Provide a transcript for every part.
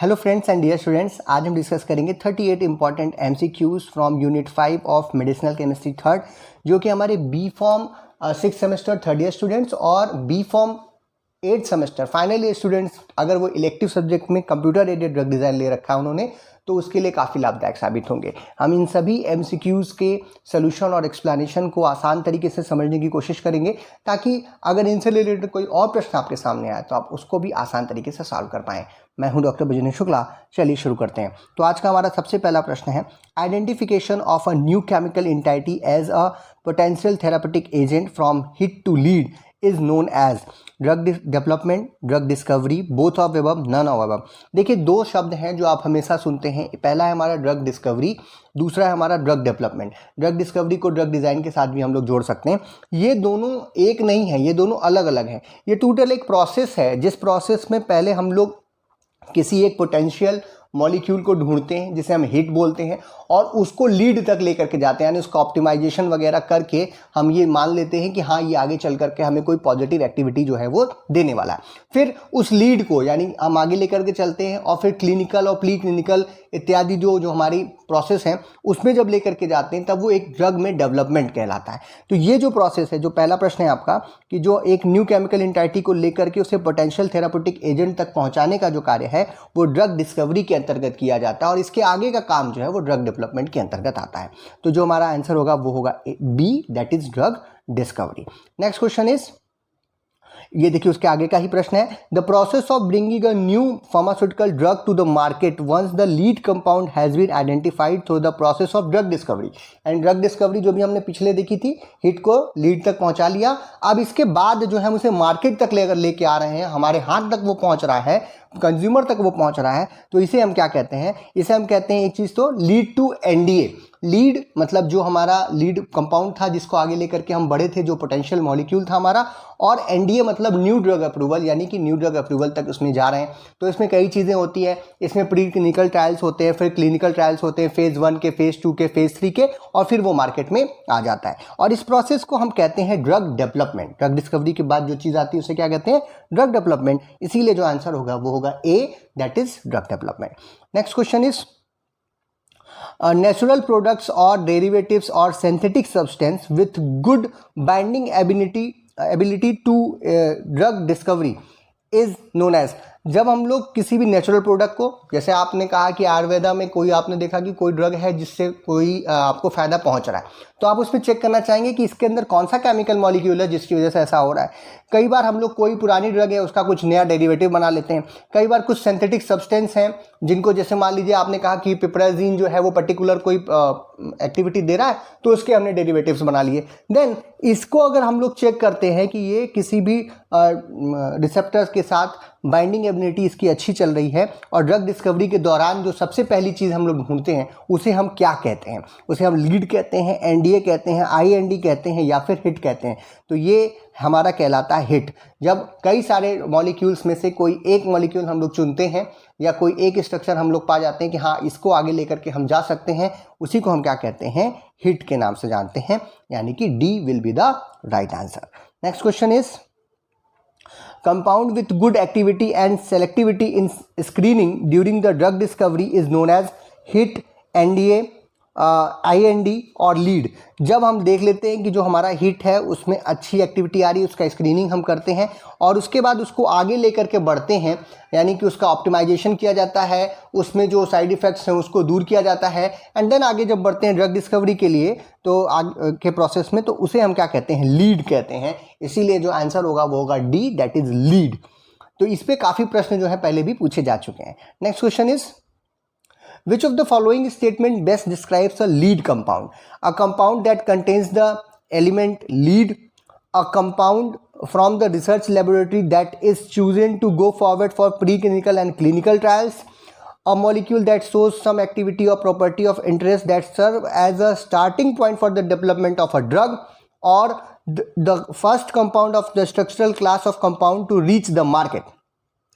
Hello friends and dear students, आज हम discuss करेंगे 38 important MCQs from unit 5 of medicinal chemistry third, जो कि हमारे B pharm 6 semester third year students और B pharm 8 semester final year students, अगर वो इलेक्टिव सब्जेक्ट में कंप्यूटर एडेड ड्रग डिज़ाइन ले रखा है उन्होंने, तो उसके लिए काफ़ी लाभदायक साबित होंगे। हम इन सभी एमसीक्यूज के सॉल्यूशन और एक्सप्लेनेशन को आसान तरीके से समझने की कोशिश करेंगे, ताकि अगर इनसे रिलेटेड कोई और प्रश्न आपके सामने आए तो आप उसको भी आसान तरीके से सॉल्व कर पाएँ। मैं हूं डॉक्टर बजनी शुक्ला। चलिए शुरू करते हैं। तो आज का हमारा सबसे पहला प्रश्न है, identification of a new chemical entity as a potential therapeutic agent from hit to lead is known as drug development, drug discovery, both of above, none of above. देखिए, दो शब्द हैं जो आप हमेशा सुनते हैं। पहला है हमारा ड्रग डिस्कवरी, दूसरा है हमारा ड्रग डेवलपमेंट। ड्रग डिस्कवरी को ड्रग डिज़ाइन के साथ भी हम लोग जोड़ सकते हैं। ये दोनों एक नहीं है, ये दोनों अलग अलग हैं। ये टोटल एक प्रोसेस है, जिस प्रोसेस में पहले हम लोग किसी एक पोटेंशियल मॉलिक्यूल को ढूंढते हैं जिसे हम हिट बोलते हैं, और उसको लीड तक लेकर के जाते हैं, यानी उसका ऑप्टिमाइजेशन वगैरह करके हम ये मान लेते हैं कि हाँ, ये आगे चल करके हमें कोई पॉजिटिव एक्टिविटी जो है वो देने वाला है। फिर उस लीड को यानी हम आगे लेकर के चलते हैं, और फिर क्लिनिकल और प्री क्लिनिकल इत्यादि जो हमारी प्रोसेस है उसमें जब लेकर के जाते हैं, तब वो एक ड्रग में डेवलपमेंट कहलाता है। तो ये जो प्रोसेस है, जो पहला प्रश्न है आपका, कि जो एक न्यू केमिकल एंटिटी को लेकर के उसे पोटेंशियल थेरापेटिक एजेंट तक पहुंचाने का जो कार्य है वो ड्रग डिस्कवरी के अंतर्गत किया जाता है, और इसके आगे का काम जो है वो ड्रग डेवलपमेंट के अंतर्गत आता है। तो जो हमारा आंसर होगा वो होगा B, that is drug discovery. Next question is, ये देखिए उसके आगे का ही प्रश्न है, the process of bringing a new pharmaceutical drug to the market once the lead compound has been identified through the process of drug discovery. And drug discovery जो भी हमने पिछले देखी थी, हिट को लीड तक पहुंचा लिया, अब इसके बाद जो है हम उसे मार्केट तक लेके आ रहे हैं, हमारे हाथ तक वो पहुंच रहा है, कंज्यूमर तक वो पहुंच रहा है, तो इसे हम क्या कहते हैं? इसे हम कहते हैं एक चीज़ तो लीड टू एनडीए। लीड मतलब जो हमारा लीड कंपाउंड था जिसको आगे लेकर के हम बढ़े थे, जो पोटेंशियल मॉलिक्यूल था हमारा, और एनडीए मतलब न्यू ड्रग अप्रूवल, यानी कि न्यू ड्रग अप्रूवल तक उसमें जा रहे हैं। तो इसमें कई चीज़ें होती है, इसमें प्री क्लिनिकल ट्रायल्स होते हैं, फिर क्लिनिकल ट्रायल्स होते हैं, फेज़ 1 के, फेज़ 2 के, फेज़ 3 के, और फिर वो मार्केट में आ जाता है। और इस प्रोसेस को हम कहते हैं ड्रग डेवलपमेंट। ड्रग डिस्कवरी के बाद जो चीज़ आती है उसे क्या कहते हैं? Drug development. इसीलिए जो आंसर होगा वो होगा A, that is drug development. Next question is, natural products or derivatives or synthetic substance with good binding ability to drug discovery is known as। जब हम लोग किसी भी नेचुरल प्रोडक्ट को, जैसे आपने कहा कि आयुर्वेदा में कोई, आपने देखा कि कोई ड्रग है जिससे कोई आपको फायदा पहुंच रहा है, तो आप उसमें चेक करना चाहेंगे कि इसके अंदर कौन सा केमिकल मॉलिक्यूल है जिसकी वजह से ऐसा हो रहा है। कई बार हम लोग कोई पुरानी ड्रग है उसका कुछ नया डेरिवेटिव बना लेते हैं। कई बार कुछ सिंथेटिक सब्सटेंस हैं जिनको, जैसे मान लीजिए आपने कहा कि पिपराजीन जो है वो पर्टिकुलर कोई एक्टिविटी दे रहा है, तो उसके हमने डेरिवेटिव्स बना लिए। देन इसको अगर हम लोग चेक करते हैं कि ये किसी भी रिसेप्टर्स के साथ बाइंडिंग एबिलिटी इसकी अच्छी चल रही है, और ड्रग डिस्कवरी के दौरान जो सबसे पहली चीज़ हम लोग ढूंढते हैं उसे हम क्या कहते हैं? उसे हम लीड कहते हैं, एनडीए कहते हैं, आईएनडी कहते हैं, या फिर हिट कहते हैं। तो ये हमारा कहलाता है हिट। जब कई सारे मॉलिक्यूल्स में से कोई एक मॉलिक्यूल हम लोग चुनते हैं, या कोई एक स्ट्रक्चर हम लोग पा जाते हैं कि हाँ, इसको आगे लेकर के हम जा सकते हैं, उसी को हम क्या कहते हैं? हिट के नाम से जानते हैं, यानी कि D will be the right answer. Next question is, compound with good activity and selectivity in screening during the drug discovery is known as hit, NDA, IND और लीड। जब हम देख लेते हैं कि जो हमारा हिट है उसमें अच्छी एक्टिविटी आ रही है, उसका स्क्रीनिंग हम करते हैं, और उसके बाद उसको आगे लेकर के बढ़ते हैं, यानी कि उसका ऑप्टिमाइजेशन किया जाता है, उसमें जो साइड इफ़ेक्ट्स हैं उसको दूर किया जाता है, एंड देन आगे जब बढ़ते हैं ड्रग डिस्कवरी के लिए, तो आगे के प्रोसेस में, तो उसे हम क्या कहते हैं? लीड कहते हैं। इसीलिए जो आंसर होगा वो होगा डी, दैट इज लीड। तो इस पर काफ़ी प्रश्न जो है पहले भी पूछे जा चुके हैं। Next question is, which of the following statement best describes a lead compound? A compound that contains the element lead, a compound from the research laboratory that is chosen to go forward for preclinical and clinical trials, a molecule that shows some activity or property of interest that serve as a starting point for the development of a drug, or the first compound of the structural class of compound to reach the market.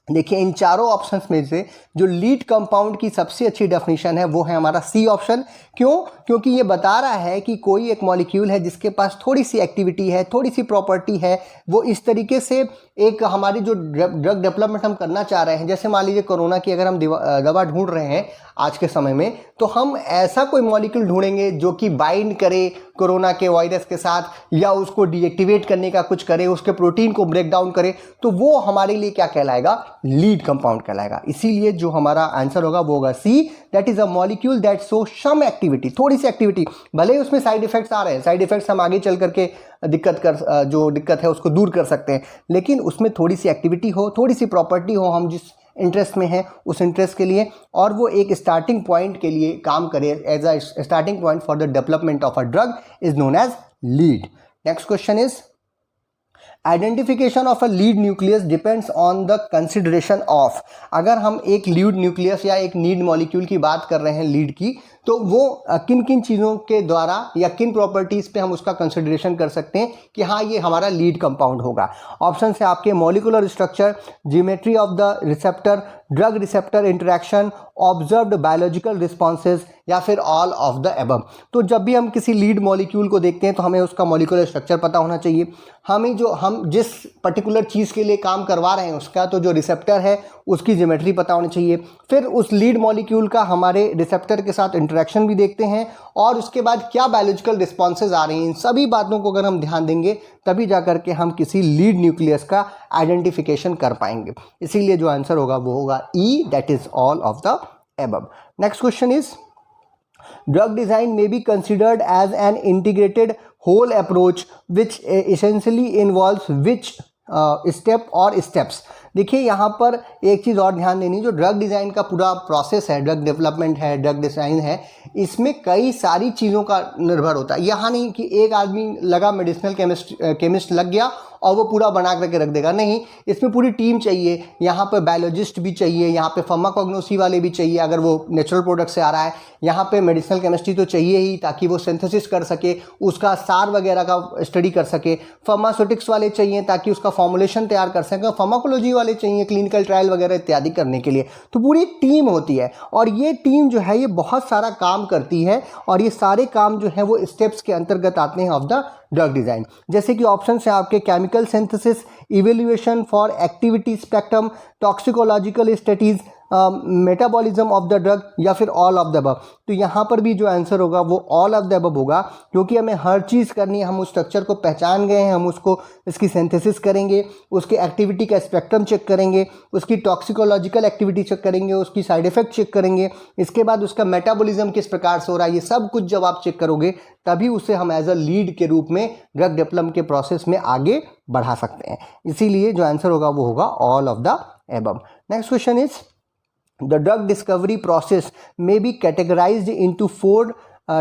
देखिए इन चारों options में से जो lead compound की सबसे अच्छी definition है वो है हमारा सी ऑप्शन। क्यों? क्योंकि ये बता रहा है कि कोई एक मॉलिक्यूल है जिसके पास थोड़ी सी एक्टिविटी है, थोड़ी सी प्रॉपर्टी है, वो इस तरीके से एक हमारी जो ड्रग डेवलपमेंट हम करना चाह रहे हैं, जैसे मान लीजिए कोरोना की अगर हम दवा ढूंढ रहे हैं आज के समय में, तो हम ऐसा कोई मॉलिक्यूल ढूंढेंगे जो कि बाइंड करे कोरोना के वायरस के साथ, या उसको डीएक्टिवेट करने का कुछ करे, उसके प्रोटीन को ब्रेक डाउन करे, तो वो हमारे लिए क्या कहलाएगा? लीड कंपाउंड कहलाएगा। इसीलिए जो हमारा आंसर होगा वो होगा C, that is a molecule that show some activity, थोड़ी सी एक्टिविटी, भले ही उसमें साइड इफेक्ट्स आ रहे हैं, साइड इफेक्ट्स हम आगे चल करके जो दिक्कत है उसको दूर कर सकते हैं, लेकिन उसमें थोड़ी सी एक्टिविटी हो, थोड़ी सी प्रॉपर्टी हो, हम जिस इंटरेस्ट में है उस इंटरेस्ट के लिए, और वो एक स्टार्टिंग पॉइंट के लिए काम करे, as a starting point for the development of a drug is known as lead. Next question is identification of a lead nucleus depends on the consideration of. अगर हम एक लीड न्यूक्लियस या एक lead molecule की बात कर रहे हैं लीड की, तो वो किन किन चीज़ों के द्वारा या किन प्रॉपर्टीज़ पे हम उसका कंसिडरेशन कर सकते हैं कि हाँ ये हमारा लीड कंपाउंड होगा। ऑप्शन है आपके molecular structure, geometry of the receptor, drug receptor interaction, observed biological responses, या फिर ऑल ऑफ द एबव। तो जब भी हम किसी लीड मॉलिक्यूल को देखते हैं तो हमें उसका मॉलिकुलर स्ट्रक्चर पता होना चाहिए, हम जिस पर्टिकुलर चीज़ के लिए काम करवा रहे हैं उसका तो जो रिसेप्टर है उसकी ज्योमेट्री पता होनी चाहिए, फिर उस लीड मॉलिक्यूल का हमारे रिसेप्टर के साथ इंटरेक्शन भी देखते हैं, और उसके बाद क्या बायोलॉजिकल रिस्पॉन्सेज आ रहे हैं, इन सभी बातों को अगर हम ध्यान देंगे तभी जा करके हम किसी लीड न्यूक्लियस का आइडेंटिफिकेशन कर पाएंगे। इसीलिए जो आंसर होगा वो होगा E, that is all of the above. Next question is drug design may be considered as an integrated whole approach which essentially involves which step or steps। देखिए यहाँ पर एक चीज़ और ध्यान देनी, जो ड्रग डिज़ाइन का पूरा प्रोसेस है, ड्रग डेवलपमेंट है, ड्रग डिज़ाइन है, इसमें कई सारी चीज़ों का निर्भर होता है। यहाँ नहीं कि एक आदमी लगा मेडिसिनल केमिस्ट लग गया और वो पूरा बना करके रख देगा, नहीं, इसमें पूरी टीम चाहिए। यहाँ पे बायोलॉजिस्ट भी चाहिए, यहाँ पे फार्माकोग्नोसी वाले भी चाहिए अगर वो नेचुरल प्रोडक्ट से आ रहा है, यहाँ पे मेडिसिनल केमिस्ट्री तो चाहिए ही ताकि वो सिंथेसिस कर सके, उसका सार वगैरह का स्टडी कर सके, फार्मास्यूटिक्स वाले चाहिए ताकि उसका फॉर्मुलेशन तैयार कर सके, फार्माकोलॉजी वाले चाहिए क्लिनिकल ट्रायल वगैरह इत्यादि करने के लिए। तो पूरी एक टीम होती है और ये टीम जो है ये बहुत सारा काम करती है, और ये सारे काम जो है वो स्टेप्स के अंतर्गत आते हैं ऑफ द ड्रग डिज़ाइन। जैसे कि ऑप्शन है आपके chemical synthesis, evaluation for activity spectrum, toxicological studies, metabolism of the drug, या फिर ऑल ऑफ द अबव। तो यहाँ पर भी जो आंसर होगा वो ऑल ऑफ द अबव होगा, क्योंकि हमें हर चीज़ करनी है। हम उस स्ट्रक्चर को पहचान गए हैं, हम उसको इसकी सिंथेसिस करेंगे, उसकी एक्टिविटी का स्पेक्ट्रम चेक करेंगे, उसकी टॉक्सिकोलॉजिकल एक्टिविटी चेक करेंगे, उसकी साइड इफेक्ट चेक करेंगे, इसके बाद उसका मेटाबॉलिज्म किस प्रकार से हो रहा है, ये सब कुछ जब आप चेक करोगे तभी उसे हम एज अ लीड के रूप में ड्रग डेवलपमेंट के प्रोसेस में आगे बढ़ा सकते हैं। इसीलिए जो आंसर होगा वो होगा all of the above. Next question is the drug discovery process may be categorized into four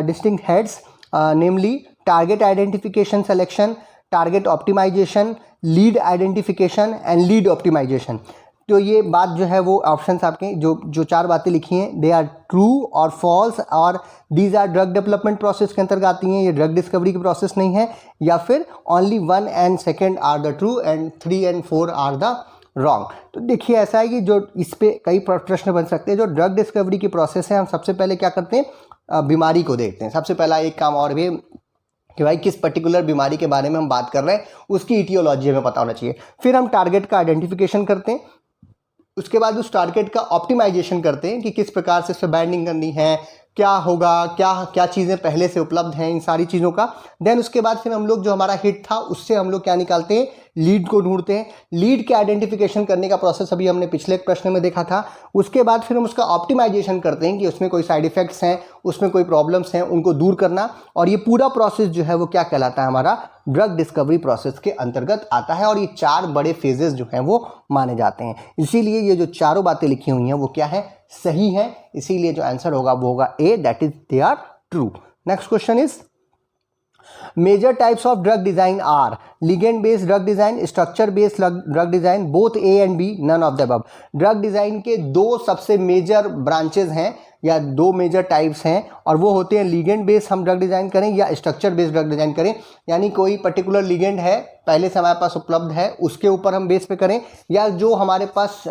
distinct heads, namely target identification selection, target optimization, lead identification and lead optimization। तो ये बात जो है वो ऑप्शंस आपके जो चार बातें लिखी हैं, दे आर ट्रू और फॉल्स, और these are drug development process के अंतर्गत आती हैं, ये ड्रग डिस्कवरी की प्रोसेस नहीं है, या फिर only 1 and 2 are the true and 3 and 4 are the wrong. तो देखिए ऐसा है कि जो इस पे कई प्रश्न बन सकते हैं। जो ड्रग डिस्कवरी की प्रोसेस है, हम सबसे पहले क्या करते हैं, बीमारी को देखते हैं। सबसे पहला एक काम और भी कि भाई किस पर्टिकुलर बीमारी के बारे में हम बात कर रहे हैं, उसकी इटियोलॉजी हमें पता होना चाहिए। फिर हम टारगेट का आइडेंटिफिकेशन करते हैं, उसके बाद उस टारगेट का ऑप्टिमाइजेशन करते हैं कि किस प्रकार से इस पर बाइंडिंग करनी है, क्या होगा, क्या चीज़ें पहले से उपलब्ध हैं, इन सारी चीज़ों का। देन उसके बाद फिर हम लोग जो हमारा हिट था उससे हम लोग क्या निकालते हैं, लीड को ढूंढते हैं। लीड के आइडेंटिफिकेशन करने का प्रोसेस अभी हमने पिछले प्रश्न में देखा था। उसके बाद फिर हम उसका ऑप्टिमाइजेशन करते हैं कि उसमें कोई साइड इफ़ेक्ट्स हैं, उसमें कोई प्रॉब्लम्स हैं, उनको दूर करना। और ये पूरा प्रोसेस जो है वो क्या कहलाता है, हमारा ड्रग डिस्कवरी प्रोसेस के अंतर्गत आता है। और ये 4 बड़े फेजेस जो हैं वो माने जाते हैं। इसीलिए ये जो चारों बातें लिखी हुई हैं वो क्या है, सही है। इसीलिए जो आंसर होगा वो होगा A, that is they are true. Next question is major types of drug design are ligand based drug design, structure based drug design, both A and B, none of the above. Drug design के 2 सबसे major branches हैं या 2 major types हैं, और वो होते हैं ligand based हम ड्रग डिजाइन करें या स्ट्रक्चर बेस्ड ड्रग डिजाइन करें। यानी कोई पर्टिकुलर लिगेंड है, पहले से हमारे पास उपलब्ध है उसके ऊपर हम बेस पे करें, या जो हमारे पास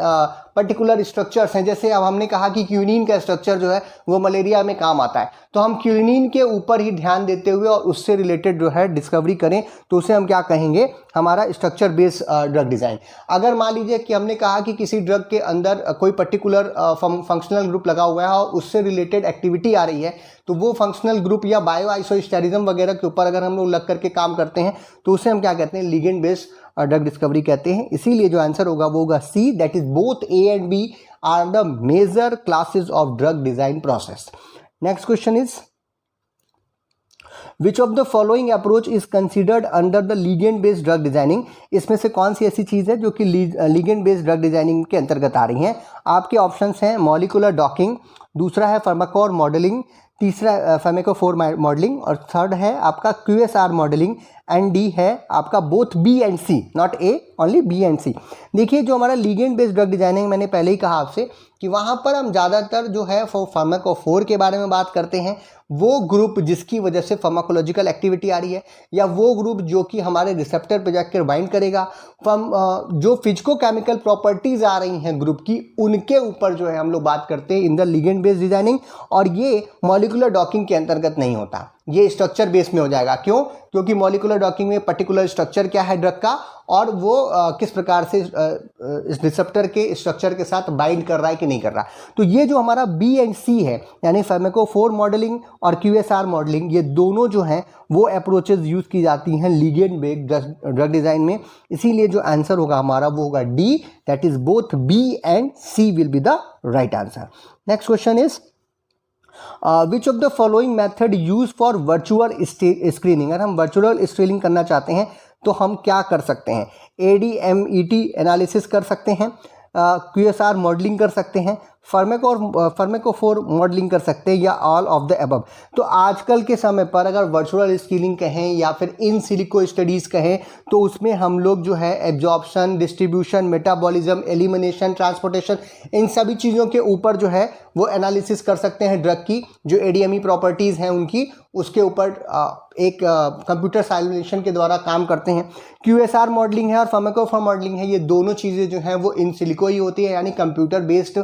पर्टिकुलर स्ट्रक्चर्स हैं, जैसे अब हमने कहा कि क्यूनिन का स्ट्रक्चर जो है वो मलेरिया में काम आता है, तो हम क्यूनिन के ऊपर ही ध्यान देते हुए और उससे रिलेटेड जो है डिस्कवरी करें, तो उसे हम क्या कहेंगे, हमारा स्ट्रक्चर बेस्ड ड्रग डिज़ाइन। अगर मान लीजिए कि हमने कहा कि किसी ड्रग के अंदर कोई पर्टिकुलर फंक्शनल ग्रुप लगा हुआ है और उससे रिलेटेड एक्टिविटी आ रही है, तो वो फंक्शनल ग्रुप या बायो आइसोस्टेरिज्म वगैरह के ऊपर अगर हम लोग लग करके काम करते हैं तो उसे हम क्या कहते हैं, लिगेंड बेस्ड ड्रग डिस्कवरी कहते हैं। इसीलिए जो आंसर होगा वो होगा C, that is both A and B are the major classes of drug design process. Next question is which of the following approach is considered under the ligand based drug designing. इसमें से कौन सी ऐसी चीज़ है जो कि ligand based drug designing के अंतर्गत आ रही हैं। आपके ऑप्शंस हैं मॉलिकुलर डॉकिंग, दूसरा है फार्माकोर मॉडलिंग, तीसरा फार्माकोफोर मॉडलिंग, और थर्ड है आपका QSR मॉडलिंग, एंड डी है आपका both B and C, not A, only B and C. देखिए जो हमारा लिगेंड बेस्ड ड्रग डिजाइनिंग, मैंने पहले ही कहा आपसे कि वहाँ पर हम ज़्यादातर जो है फार्माकोफोर के बारे में बात करते हैं, वो ग्रुप जिसकी वजह से फार्माकोलॉजिकल एक्टिविटी आ रही है, या वो ग्रुप जो कि हमारे रिसेप्टर पर जाकर बाइंड करेगा, जो फिजिको केमिकल प्रॉपर्टीज़ आ रही हैं ग्रुप की, उनके ऊपर जो है हम लोग बात करते हैं in the ligand based designing. और ये मॉलिकुलर डॉकिंग के अंतर्गत नहीं होता, ये स्ट्रक्चर बेस में हो जाएगा। क्यों? क्योंकि मॉलिकुलर डॉकिंग में पर्टिकुलर स्ट्रक्चर क्या है ड्रग का, और वो किस प्रकार से इस रिसेप्टर के स्ट्रक्चर के साथ बाइंड कर रहा है कि नहीं कर रहा। तो ये जो हमारा बी एंड सी है, यानी फार्माकोफोर मॉडलिंग और QSR मॉडलिंग, ये दोनों जो हैं वो अप्रोचेज यूज़ की जाती हैं लिगेंड बेस्ड ड्रग डिज़ाइन में। इसीलिए जो आंसर होगा हमारा वो होगा D, that is both B and C will be the right answer. Next question is which of the following method use for virtual screening. अगर हम वर्चुअल स्क्रीनिंग करना चाहते हैं तो हम क्या कर सकते हैं, ADMET एनालिसिस कर सकते हैं, QSR मॉडलिंग कर सकते हैं, फार्माकोफोर मॉडलिंग कर सकते हैं, या ऑल ऑफ द अबव। तो आजकल के समय पर अगर वर्चुअल स्क्रीनिंग कहें या फिर इन सिलिको स्टडीज़ कहें, तो उसमें हम लोग जो है absorption, distribution, metabolism, elimination, transportation, इन सभी चीज़ों के ऊपर जो है वो एनालिसिस कर सकते हैं ड्रग की, जो ADME प्रॉपर्टीज़ हैं उनकी, उसके ऊपर एक कंप्यूटर साइमुलेशन के द्वारा काम करते हैं। QSR मॉडलिंग है और फार्माकोफोर मॉडलिंग है, ये दोनों चीज़ें जो हैं वो इन सिलिको ही होती है, यानी कंप्यूटर बेस्ड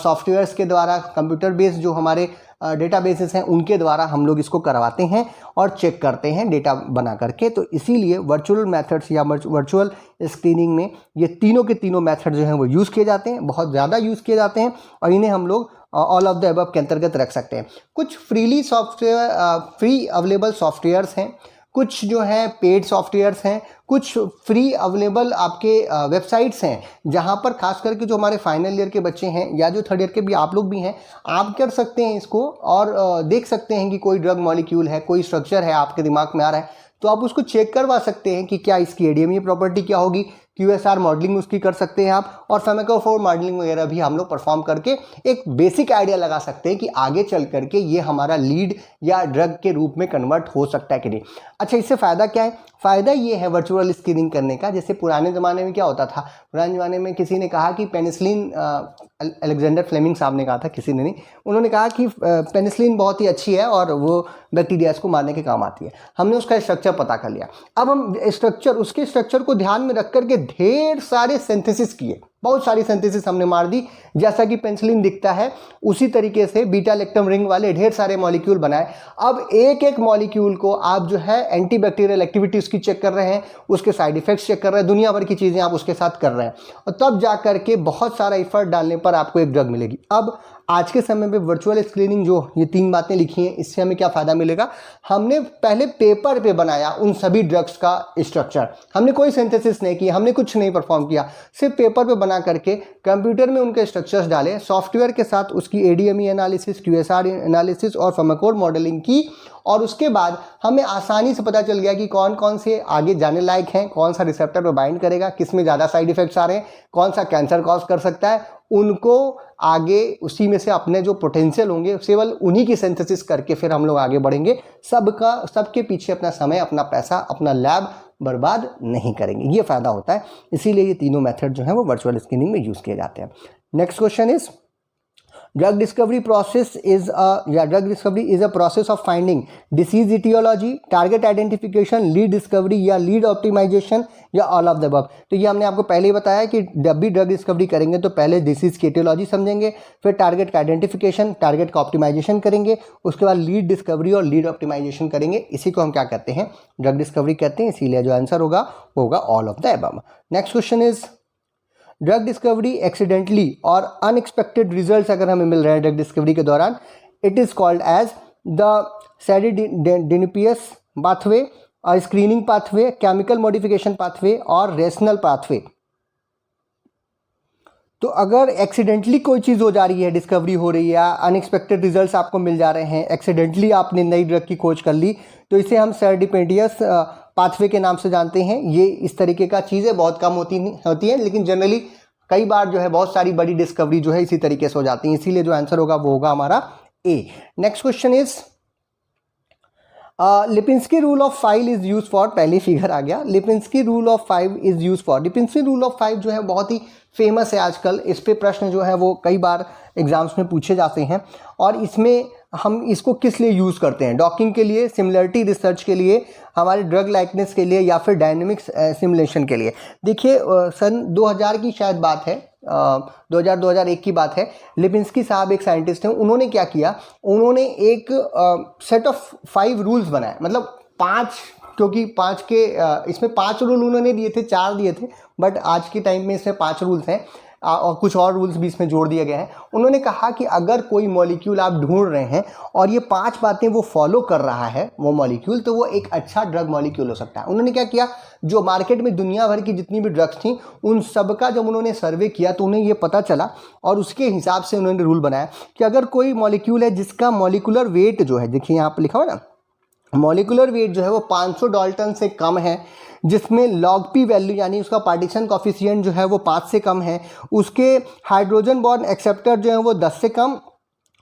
सॉफ्टवेयर्स के द्वारा, कंप्यूटर बेस्ड जो हमारे डेटाबेसेस हैं उनके द्वारा हम लोग इसको करवाते हैं और चेक करते हैं डेटा बना करके। तो इसीलिए वर्चुअल मेथड्स या वर्चुअल स्क्रीनिंग में ये तीनों के तीनों मेथड जो हैं वो यूज़ किए जाते हैं, बहुत ज़्यादा यूज़ किए जाते हैं, और इन्हें हम लोग ऑल ऑफ द अबव के अंतर्गत रख सकते हैं। कुछ फ्री अवेलेबल सॉफ्टवेयर्स हैं, कुछ जो है पेड सॉफ्टवेयर्स हैं, कुछ फ्री अवेलेबल आपके वेबसाइट्स हैं, जहां पर खास करके जो हमारे फाइनल ईयर के बच्चे हैं या जो थर्ड ईयर के भी आप लोग भी हैं, आप कर सकते हैं इसको और देख सकते हैं कि कोई ड्रग मॉलिक्यूल है, कोई स्ट्रक्चर है आपके दिमाग में आ रहा है, तो आप उसको चेक करवा सकते हैं कि क्या इसकी ADME प्रॉपर्टी क्या होगी। QSR मॉडलिंग उसकी कर सकते हैं आप, और फार्माकोफोर मॉडलिंग वगैरह भी हम लोग परफॉर्म करके एक बेसिक आइडिया लगा सकते हैं कि आगे चल करके ये हमारा लीड या ड्रग के रूप में कन्वर्ट हो सकता है कि नहीं। अच्छा, इससे फ़ायदा क्या है? फ़ायदा ये है वर्चुअल स्क्रीनिंग करने का, जैसे पुराने ज़माने में क्या होता था, पुराने ज़माने में किसी ने कहा कि पेनिसिलिन, अलेक्जेंडर फ्लेमिंग साहब ने कहा था, किसी ने नहीं, उन्होंने कहा कि पेनिसिलिन बहुत ही अच्छी है और वो बैक्टीरियाज को मारने के काम आती है। हमने उसका स्ट्रक्चर पता कर लिया, अब हम उसके स्ट्रक्चर को ध्यान में रख करके ढेर सारे सिंथेसिस किए, बहुत सारी सिंथेसिस हमने मार दी, जैसा कि पेनिसिलिन दिखता है उसी तरीके से बीटा लैक्टम रिंग वाले ढेर सारे मॉलिक्यूल बनाए। अब एक एक मॉलिक्यूल को आप जो है एंटीबैक्टीरियल एक्टिविटी उसकी चेक कर रहे हैं, उसके साइड इफेक्ट्स चेक कर रहे हैं, दुनिया भर की चीज़ें आप उसके साथ कर रहे हैं, और तब जा करके बहुत सारा एफर्ट डालने पर आपको एक ड्रग मिलेगी। अब आज के समय में वर्चुअल स्क्रीनिंग, जो ये 3 बातें लिखी हैं, इससे हमें क्या फ़ायदा मिलेगा? हमने पहले पेपर पे बनाया उन सभी ड्रग्स का स्ट्रक्चर, हमने कोई सिंथेसिस नहीं किया, हमने कुछ नहीं परफॉर्म किया, सिर्फ पेपर पे बना करके कंप्यूटर में उनके स्ट्रक्चर्स डाले, सॉफ्टवेयर के साथ उसकी ADME एनालिसिस, QSR एनालिसिस और फार्माकोफोर मॉडलिंग की, और उसके बाद हमें आसानी से पता चल गया कि कौन कौन से आगे जाने लायक हैं, कौन सा रिसेप्टर पर बाइंड करेगा, किस में ज़्यादा साइड इफेक्ट्स आ रहे हैं, कौन सा कैंसर कॉज कर सकता है, उनको आगे उसी में से अपने जो पोटेंशियल होंगे केवल उन्हीं की सिंथेसिस करके फिर हम लोग आगे बढ़ेंगे। सबके पीछे अपना समय, अपना पैसा, अपना लैब बर्बाद नहीं करेंगे, ये फ़ायदा होता है। इसीलिए ये तीनों मेथड जो है वो वर्चुअल स्क्रीनिंग में यूज़ किए जाते हैं। Next question is drug discovery process is drug discovery is a process of finding disease aetiology, target identification, lead discovery या लीड ऑप्टिमाइजेशन या ऑल ऑफ द अबव। तो ये हमने आपको पहले ही बताया कि जब भी ड्रग डिस्कवरी करेंगे तो पहले डिसीज की इटियोलॉजी समझेंगे, फिर टारगेट का आइडेंटिफिकेशन, टारगेट का ऑप्टिमाइजेशन करेंगे, उसके बाद लीड डिस्कवरी और लीड ऑप्टिमाइजेशन करेंगे। इसी को हम क्या कहते हैं, ड्रग डिस्कवरी कहते हैं। इसीलिए जो आंसर होगा वो होगा all of the above. Next question is drug discovery accidentally और अनएक्सपेक्टेड रिजल्ट्स अगर हमें मिल रहे हैं ड्रग डिस्कवरी के दौरान, it is called as the serendipitous pathway और screening pathway, chemical modification pathway और रेशनल पाथवे। तो अगर एक्सीडेंटली कोई चीज़ हो जा रही है, डिस्कवरी हो रही है या अनएक्सपेक्टेड रिजल्ट्स आपको मिल जा रहे हैं, एक्सीडेंटली आपने नई ड्रग की खोज कर ली, तो इसे हम सेरेडिपियस पाथवे के नाम से जानते हैं। ये इस तरीके का चीज़ें बहुत कम होती हैं, लेकिन जनरली कई बार जो है बहुत सारी बड़ी डिस्कवरी जो है इसी तरीके से हो जाती हैं। इसीलिए जो आंसर होगा वो होगा हमारा ए। Next question is Lipinski rule of 5 is use for, पहली फिगर आ गया, Lipinski rule of 5 is use for. Lipinski rule of 5 जो है बहुत ही फेमस है आजकल, इस पे प्रश्न जो है वो कई बार एग्जाम्स में पूछे जाते हैं। और इसमें हम इसको किस लिए यूज़ करते हैं, डॉकिंग के लिए, सिमिलरिटी रिसर्च के लिए, हमारे ड्रग लाइकनेस के लिए या फिर डायनेमिक्स सिमुलेशन के लिए। देखिए सन 2000 की शायद बात है, 2001 की बात है। लिपिंस्की साहब एक साइंटिस्ट हैं, उन्होंने क्या किया, उन्होंने एक सेट ऑफ 5 रूल्स बनाए, मतलब 5, क्योंकि 5 के इसमें 5 रूल उन्होंने दिए थे, 4 दिए थे, बट आज के टाइम में इसमें 5 रूल्स हैं और कुछ और रूल्स भी इसमें जोड़ दिए गए हैं। उन्होंने कहा कि अगर कोई मॉलिक्यूल आप ढूंढ रहे हैं और ये 5 बातें वो फॉलो कर रहा है वो मॉलिक्यूल, तो वो एक अच्छा ड्रग मॉलिक्यूल हो सकता है। उन्होंने क्या किया, जो मार्केट में दुनिया भर की जितनी भी ड्रग्स थी उन सब का जब उन्होंने सर्वे किया तो उन्हें ये पता चला और उसके हिसाब से उन्होंने रूल बनाया कि अगर कोई मॉलिक्यूल है जिसका मॉलिक्यूलर वेट जो है, देखिए यहाँ पर लिखा हुआ ना, मॉलिक्यूलर वेट जो है वो 500 डाल्टन से कम है, जिसमें लॉग पी वैल्यू यानी उसका पार्टीशन कॉफिशिएंट जो है वो 5 से कम है, उसके हाइड्रोजन बॉन्ड एक्सेप्टर जो है वो 10 से कम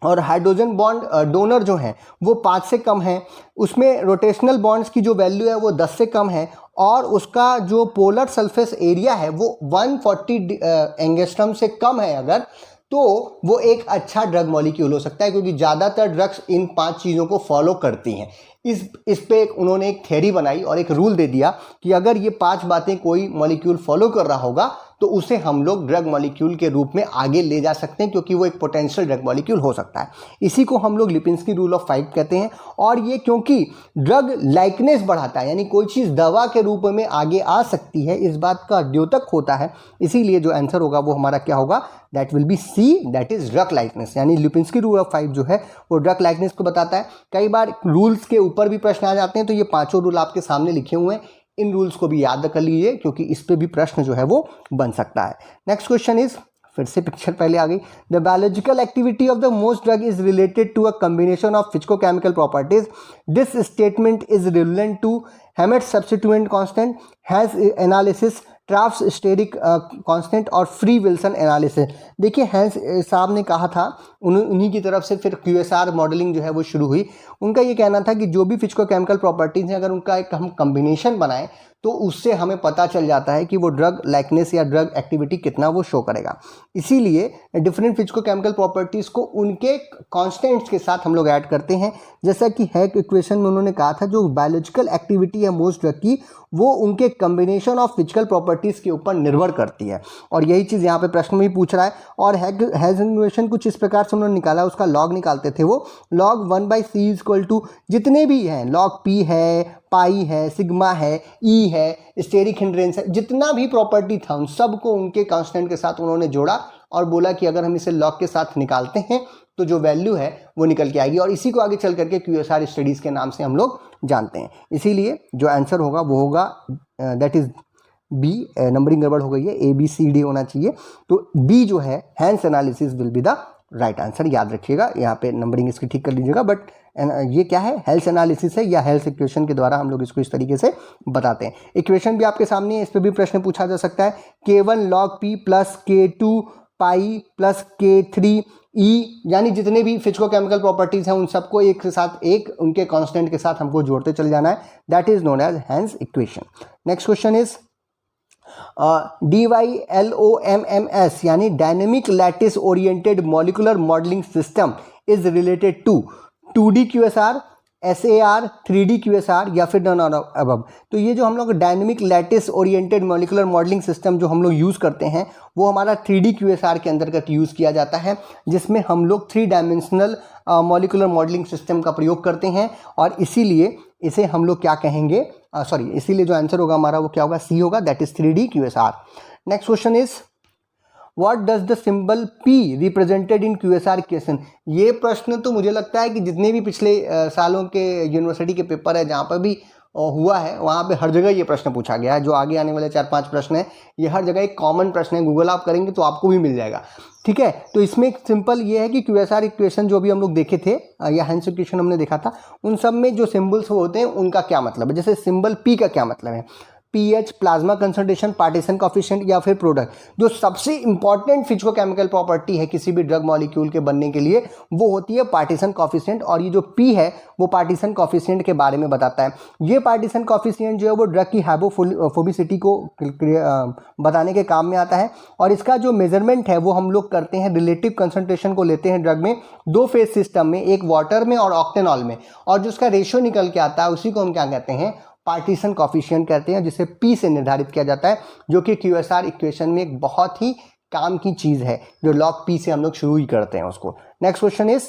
और हाइड्रोजन बॉन्ड डोनर जो है वो 5 से कम है, उसमें रोटेशनल बॉन्ड्स की जो वैल्यू है वो 10 से कम है और उसका जो पोलर सरफेस एरिया है वो 140 एंगस्ट्रम से कम है अगर, तो वो एक अच्छा ड्रग मॉलिक्यूल हो सकता है, क्योंकि ज़्यादातर ड्रग्स इन 5 चीज़ों को फॉलो करती हैं। इस पे उन्होंने एक थ्योरी बनाई और एक रूल दे दिया कि अगर ये 5 बातें कोई मॉलिक्यूल फॉलो कर रहा होगा तो उसे हम लोग ड्रग मॉलिक्यूल के रूप में आगे ले जा सकते हैं, क्योंकि वो एक पोटेंशियल ड्रग मॉलिक्यूल हो सकता है। इसी को हम लोग लिपिंस्की रूल ऑफ 5 कहते हैं। और ये क्योंकि ड्रग लाइकनेस बढ़ाता है, यानी कोई चीज़ दवा के रूप में आगे आ सकती है, इस बात का द्योतक होता है, इसीलिए जो आंसर होगा वो हमारा क्या होगा, that will be C, that is drug likeness. यानी लिपिंस्की रूल ऑफ 5 जो है वो ड्रग लाइकनेस को बताता है। कई बार रूल्स के ऊपर भी प्रश्न आ जाते हैं, तो ये 5 रूल आपके सामने लिखे हुए हैं, इन रूल्स को भी याद कर लीजिए क्योंकि इस पे भी प्रश्न जो है वो बन सकता है। नेक्स्ट क्वेश्चन इज, फिर से पिक्चर पहले आ गई, the biological activity of the most drug is related to a combination of physicochemical properties. This statement is relevant to Hammett substituent constant, हैज एनालिसिस, ट्राफ्स स्टेरिक कांस्टेंट और free Wilson analysis. देखिए Hansch साहब ने कहा था, उन्हीं की तरफ से फिर क्यूएसआर मॉडलिंग जो है वो शुरू हुई। उनका ये कहना था कि जो भी फिजिकोकेमिकल प्रॉपर्टीज़ हैं अगर उनका एक हम कॉम्बिनेशन बनाएं तो उससे हमें पता चल जाता है कि वो ड्रग लाइकनेस या ड्रग एक्टिविटी कितना वो शो करेगा। इसीलिए डिफरेंट फिजिकोकेमिकल प्रॉपर्टीज़ को उनके कांस्टेंट्स के साथ हम लोग ऐड करते हैं। जैसा कि हैक इक्वेशन में उन्होंने कहा था, जो बायोलॉजिकल एक्टिविटी है मोस्ट ड्रग की वो उनके कॉम्बिनेशन ऑफ फिजिकल प्रॉपर्टीज़ के ऊपर निर्भर करती है। और यही चीज़ यहाँ पे प्रश्न में भी पूछ रहा है। और हैज इक्वेशन कुछ इस प्रकार से उन्होंने निकाला, उसका लॉग निकालते थे वो, लॉग 1/c इक्वल टू जितने भी हैं, लॉग p है, पाई है, सिग्मा है, ई है, स्टेरिक हिंड्रेंस है, जितना भी प्रॉपर्टी था उन सबको उनके कांस्टेंट के साथ उन्होंने जोड़ा और बोला कि अगर हम इसे लॉग के साथ निकालते हैं तो जो वैल्यू है वो निकल के आएगी। और इसी को आगे चल करके क्यूएसआर स्टडीज़ के नाम से हम लोग जानते हैं। इसीलिए जो आंसर होगा वो होगा दैट इज बी। नंबरिंग गड़बड़ हो गई है, ABCD होना चाहिए, तो बी जो है Hansch analysis will be the right answer. याद रखिएगा, यहाँ पे नंबरिंग इसकी ठीक कर लीजिएगा। बट ये क्या है, हेल्थ एनालिसिस है या हेल्थ इक्वेशन के द्वारा हम लोग इसको इस तरीके से बताते हैं। इक्वेशन भी आपके सामने है, इस पर भी प्रश्न पूछा जा सकता है। K1 log P plus K2 pi plus K3 E, यानी जितने भी फिजिकोकेमिकल प्रॉपर्टीज़ हैं उन सबको एक के साथ एक उनके कांस्टेंट के साथ हमको जोड़ते चले जाना है। That is known as Hansch equation. Next question is DYLOMMS यानी dynamic lattice oriented molecular modelling system is related to 2D QSR, SAR, 3D QSR या फिर नॉन अबव। तो ये जो हम लोग dynamic lattice oriented molecular modelling system जो हम लोग यूज़ करते हैं वो हमारा 3D QSR के अंतर्गत यूज़ किया जाता है, जिसमें हम लोग 3 डायमेंशनल मॉलिकुलर मॉडलिंग सिस्टम का प्रयोग करते हैं और इसीलिए इसे हम लोग क्या कहेंगे, इसीलिए जो आंसर होगा हमारा वो क्या होगा, सी होगा, that is 3D QSR। Next question is what does the symbol P represented in QSR equation. ये प्रश्न तो मुझे लगता है कि जितने भी पिछले सालों के यूनिवर्सिटी के पेपर है जहाँ पर भी हुआ है वहाँ पे हर जगह ये प्रश्न पूछा गया है। जो आगे आने वाले 4-5 प्रश्न है ये हर जगह एक कॉमन प्रश्न है, गूगल आप करेंगे तो आपको भी मिल जाएगा। ठीक है, तो इसमें एक सिंपल ये है कि QSR इक्वेशन जो भी हम लोग देखे थे या हेंस इक्वेशन हमने देखा था, उन सब में जो सिंबल्स होते हैं उनका क्या मतलब है। जैसे सिंबल P का क्या मतलब है, pH, plasma concentration, partition coefficient या फिर प्रोडक्ट। जो सबसे इंपॉर्टेंट फिजिकोकेमिकल प्रॉपर्टी है किसी भी ड्रग मॉलिक्यूल के बनने के लिए वो होती है पार्टीशन कोफिशिएंट, और ये जो P है वो पार्टीशन कोफिशिएंट के बारे में बताता है। ये पार्टीशन कोफिशिएंट जो है वो ड्रग की हाइड्रोफोबिसिटी को बताने के काम में आता है, और इसका जो मेजरमेंट है वो हम लोग करते हैं, रिलेटिव कंसंट्रेशन को लेते हैं ड्रग में 2 फेज सिस्टम में, एक वाटर में और ऑक्टेनॉल में, और जो उसका रेशियो निकल के आता है उसी को हम क्या कहते हैं, पार्टीशन कोफिशिएंट कहते हैं, जिसे P से निर्धारित किया जाता है, जो कि QSR इक्वेशन में एक बहुत ही काम की चीज़ है, जो लॉग P से हम लोग शुरू ही करते हैं उसको। Next question is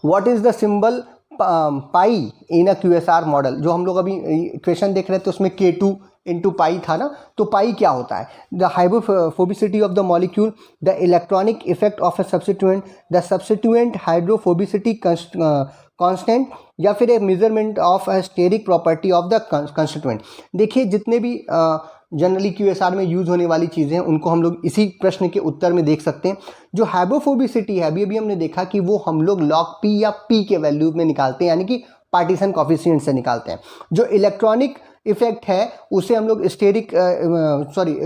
what is the symbol pi in a QSR model. जो हम लोग अभी इक्वेशन देख रहे थे उसमें K2 इंटू पाई था ना, तो पाई क्या होता है, the hydrophobicity of the molecule, the electronic effect of a substituent, the substituent hydrophobicity constant, या फिर एक measurement of steric property of the constituent. देखिए जितने भी जनरली QSR में यूज़ होने वाली चीज़ें हैं उनको हम लोग इसी प्रश्न के उत्तर में देख सकते हैं। जो हाइड्रोफोबिसिटी है अभी हमने देखा कि वो हम लोग लॉग P या P के वैल्यू में निकालते हैं, यानी कि पार्टीशन कोफिशिएंट से निकालते हैं। जो इलेक्ट्रॉनिक इफेक्ट है उसे हम लोग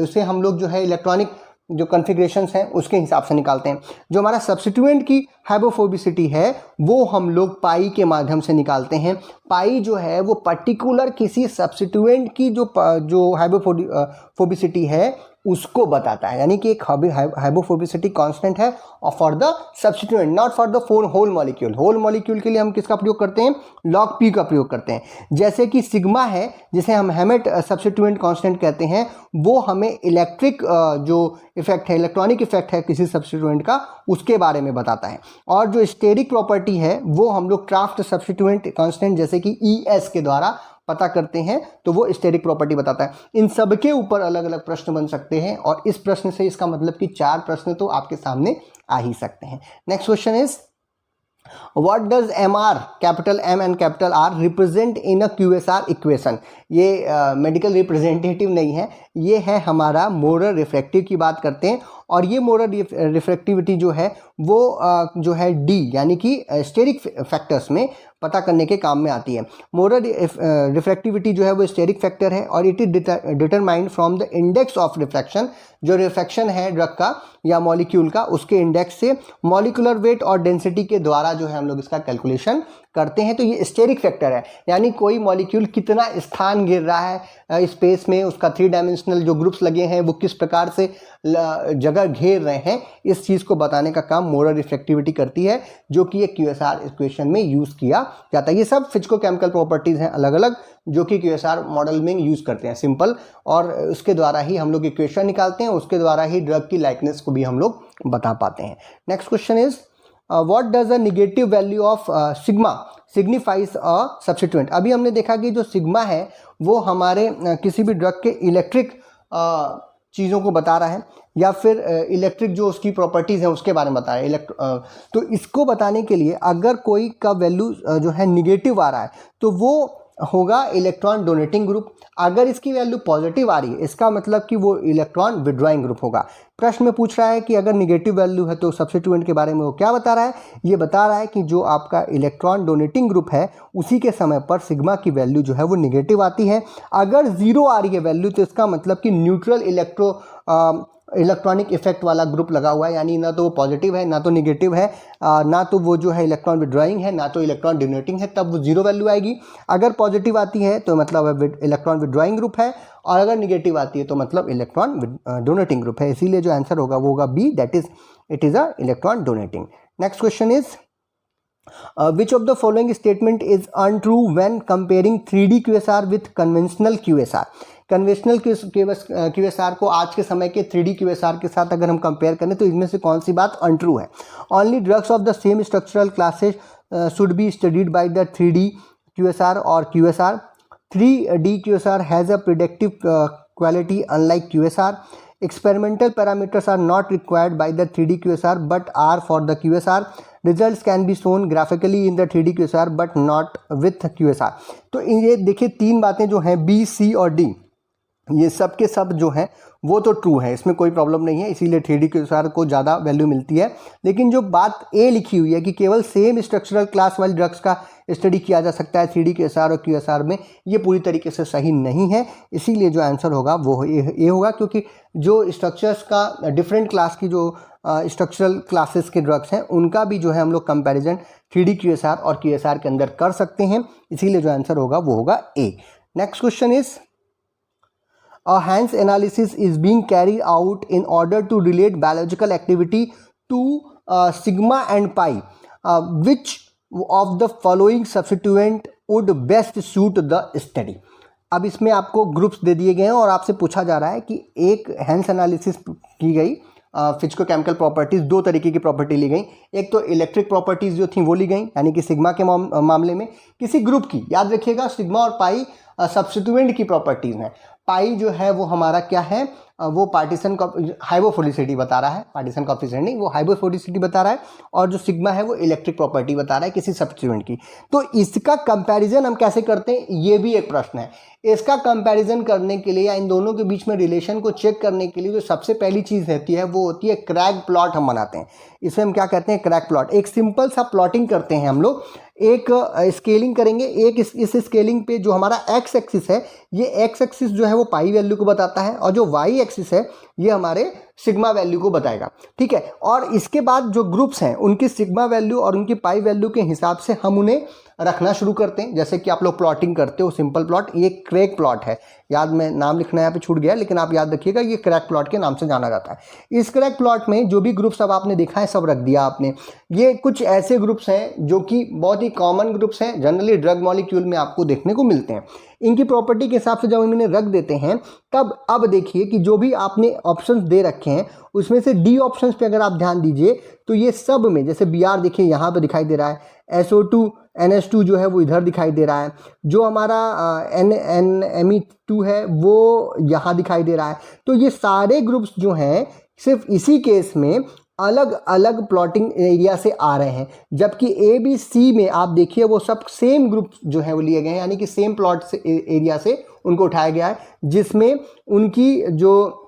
उसे हम लोग जो है इलेक्ट्रॉनिक जो कॉन्फ़िगरेशंस हैं उसके हिसाब से निकालते हैं। जो हमारा सब्स्टिट्यूएंट की हाइड्रोफोबिसिटी है वो हम लोग पाई के माध्यम से निकालते हैं। पाई जो है वो पर्टिकुलर किसी सब्स्टिट्यूएंट की जो हाइड्रोफोबिसिटी है उसको बताता है, यानी कि एक हाइड्रोफोबिसिटी कांस्टेंट है और for the substituent, not for the whole molecule. Whole molecule के लिए हम किसका प्रयोग करते हैं, लॉग P का प्रयोग करते हैं। जैसे कि सिग्मा है जिसे हम हेमेट सब्स्टिट्यूएंट कांस्टेंट कहते हैं, वो हमें इलेक्ट्रिक जो इफेक्ट है, इलेक्ट्रॉनिक इफेक्ट है किसी सब्स्टिट्यूएंट का, उसके बारे में बताता है। और जो स्टेरिक प्रॉपर्टी है वो हम लोग क्राफ्ट सब्स्टिट्यूएंट कांस्टेंट जैसे कि ES के द्वारा पता करते हैं, तो वो स्टेरिक प्रॉपर्टी बताता है। इन सब के ऊपर अलग अलग प्रश्न बन सकते हैं और इस प्रश्न से इसका मतलब कि 4 प्रश्न तो आपके सामने आ ही सकते हैं। Next question is what does MR, capital M and capital R represent in a QSR equation. ये मेडिकल रिप्रेजेंटेटिव नहीं है, ये है हमारा मोरर रिफ्रैक्टिव की बात करते हैं। और ये मोरर रिफ्रैक्टिविटी जो है वो जो है D यानी कि स्टेरिक फैक्टर्स में पता करने के काम में आती है। मोरर रिफ्रैक्टिविटी जो है वो स्टेरिक फैक्टर है और it is determined from the index of refraction. जो रिफ्रैक्शन है ड्रग का या मॉलिक्यूल का उसके इंडेक्स से मॉलिकुलर वेट और डेंसिटी के द्वारा जो है हम लोग इसका कैलकुलेशन करते हैं। तो ये स्टेरिक फैक्टर है, यानी कोई मॉलिक्यूल कितना स्थान घेर रहा है स्पेस में, उसका 3 डायमेंशनल जो ग्रुप्स लगे हैं वो किस प्रकार से जगह घेर रहे हैं, इस चीज़ को बताने का काम मोरर रिफ्रैक्टिविटी करती है, जो कि एक QSR इक्वेशन में यूज़ किया जाता है। ये सब फिजिकोकेमिकल प्रॉपर्टीज़ हैं अलग अलग जो कि QSR मॉडल में यूज़ करते हैं सिंपल, और उसके द्वारा ही हम लोग इक्वेशन निकालते हैं, उसके द्वारा ही ड्रग की लाइकनेस को भी हम लोग बता पाते हैं। Next question is what does a negative value of sigma signifies a substituent. अभी हमने देखा कि जो सिग्मा है वो हमारे किसी भी ड्रग के इलेक्ट्रिक चीज़ों को बता रहा है या फिर इलेक्ट्रिक जो उसकी प्रॉपर्टीज़ हैं उसके बारे में बता रहा है। तो इसको बताने के लिए अगर कोई का वैल्यू जो है निगेटिव आ रहा है तो वो होगा इलेक्ट्रॉन डोनेटिंग ग्रुप। अगर इसकी वैल्यू पॉजिटिव आ रही है इसका मतलब कि वो इलेक्ट्रॉन विड्रॉइंग ग्रुप होगा। प्रश्न में पूछ रहा है कि अगर निगेटिव वैल्यू है तो सब्स्टिट्यूएंट के बारे में वो क्या बता रहा है, ये बता रहा है कि जो आपका इलेक्ट्रॉन डोनेटिंग ग्रुप है उसी के समय पर सिग्मा की वैल्यू जो है वो निगेटिव आती है। अगर 0 आ रही है वैल्यू तो इसका मतलब कि न्यूट्रल इलेक्ट्रॉनिक इफेक्ट वाला ग्रुप लगा हुआ है, यानी ना तो वो पॉजिटिव है ना तो निगेटिव है, ना तो वो जो है इलेक्ट्रॉन विड्रॉइंग है ना तो इलेक्ट्रॉन डोनेटिंग है, तब वो जीरो वैल्यू आएगी। अगर पॉजिटिव आती है तो मतलब इलेक्ट्रॉन विड्रॉइंग ग्रुप है, और अगर निगेटिव आती है तो मतलब इलेक्ट्रॉन डोनेटिंग ग्रुप है। इसीलिए जो आंसर होगा वो होगा B, that is it is a electron donating. Next question is which of the following statement is untrue when comparing 3D QSR with conventional QSR? Conventional QSR को आज के समय के 3D QSR के साथ अगर हम कंपेयर करें तो इसमें से कौन सी बात अनट्रू है? Only drugs of the same structural classes should be studied by the 3D QSR और QSR. 3D QSR has a predictive quality unlike QSR. Experimental parameters are not required by the 3D QSR but are for the QSR. Results can be shown graphically in the 3D QSR but not with QSR. तो ये देखिए तीन बातें जो हैं B, सी और D, ये सब के सब जो हैं वो तो ट्रू है, इसमें कोई प्रॉब्लम नहीं है, इसीलिए 3D QSR को ज़्यादा वैल्यू मिलती है। लेकिन जो बात ए लिखी हुई है कि केवल सेम स्ट्रक्चरल क्लास वाले ड्रग्स का स्टडी किया जा सकता है 3D QSR और QSR में, ये पूरी तरीके से सही नहीं है। इसीलिए जो आंसर होगा वो ये होगा, क्योंकि जो स्ट्रक्चर्स का डिफरेंट क्लास की जो स्ट्रक्चरल क्लासेस के ड्रग्स हैं उनका भी जो है हम लोग कंपैरिजन 3D QSR और QSR के अंदर कर सकते हैं। इसीलिए जो आंसर होगा वो होगा A. Next question is a Hans analysis is being carried out in order to relate biological activity to sigma and pi. Which of the following substituent would best suit the study? अब इसमें आपको groups they दिए गए हैं और आपसे पूछा जा रहा है कि एक हैंस एनालिसिस की गई, फिजिको-केमिकल प्रॉपर्टीज़, दो तरीके की प्रॉपर्टी ली गई। एक तो इलेक्ट्रिक प्रॉपर्टीज़ जो थी वो ली गई, यानी कि सिग्मा के मामले में किसी ग्रुप की, याद रखिएगा सिग्मा और पाई सब्स्टिट्यूएंट की प्रॉपर्टीज़ हैं। पाई जो है वो हमारा क्या है, वो पार्टीशन हाइपोफोडिसिटी बता रहा है, पार्टीशन कॉफिशिएंट नहीं, वो हाइपोफोडिसिटी बता रहा है, और जो सिग्मा है वो इलेक्ट्रिक प्रॉपर्टी बता रहा है किसी सब्स्टिट्यूएंट की। तो इसका कंपैरिजन हम कैसे करते हैं, ये भी एक प्रश्न है। इसका कंपैरिजन करने के लिए या इन दोनों के बीच में रिलेशन को चेक करने के लिए जो सबसे पहली चीज़ रहती है वो होती है क्रैग प्लॉट हम बनाते हैं। इसे हम क्या कहते हैं, क्रैग प्लॉट। एक सिंपल सा प्लॉटिंग करते हैं हम लोग, एक स्केलिंग करेंगे। एक इस स्केलिंग पे जो हमारा एक्स एक्सिस है, ये एक्स एक्सिस जो है वो पाई वैल्यू को बताता है, और जो वाई एक्सिस है ये हमारे सिग्मा वैल्यू को बताएगा, ठीक है। और इसके बाद जो ग्रुप्स हैं उनकी सिग्मा वैल्यू और उनकी पाई वैल्यू के हिसाब से हम उन्हें रखना शुरू करते हैं। जैसे कि आप लोग प्लॉटिंग करते हो, सिंपल प्लॉट, ये क्रैग प्लॉट है, याद में नाम लिखना यहाँ पे छूट गया, लेकिन आप याद रखिएगा ये क्रैग प्लॉट के नाम से जाना जाता है। इस क्रैग प्लॉट में जो भी ग्रुप्स अब आपने देखा है सब रख दिया आपने। ये कुछ ऐसे ग्रुप्स हैं जो कि बहुत ही कॉमन ग्रुप्स हैं, जनरली ड्रग मॉलिक्यूल में आपको देखने को मिलते हैं। इनकी प्रॉपर्टी के हिसाब से जब हम इन्हें रख देते हैं तब अब देखिए कि जो भी आपने ऑप्शंस दे रखे हैं उसमें से डी ऑप्शंस पे अगर आप ध्यान दीजिए तो ये सब में, जैसे Br देखिए यहाँ पे दिखाई दे रहा है, SO2 NH2 जो है वो इधर दिखाई दे रहा है, जो हमारा NMe2 है वो यहाँ दिखाई दे रहा है। तो ये सारे ग्रुप्स जो हैं सिर्फ इसी केस में अलग अलग प्लॉटिंग एरिया से आ रहे हैं, जबकि ए बी सी में आप देखिए वो सब सेम ग्रुप जो है वो लिए गए हैं, यानी कि सेम प्लॉट से एरिया से उनको उठाया गया है, जिसमें उनकी जो,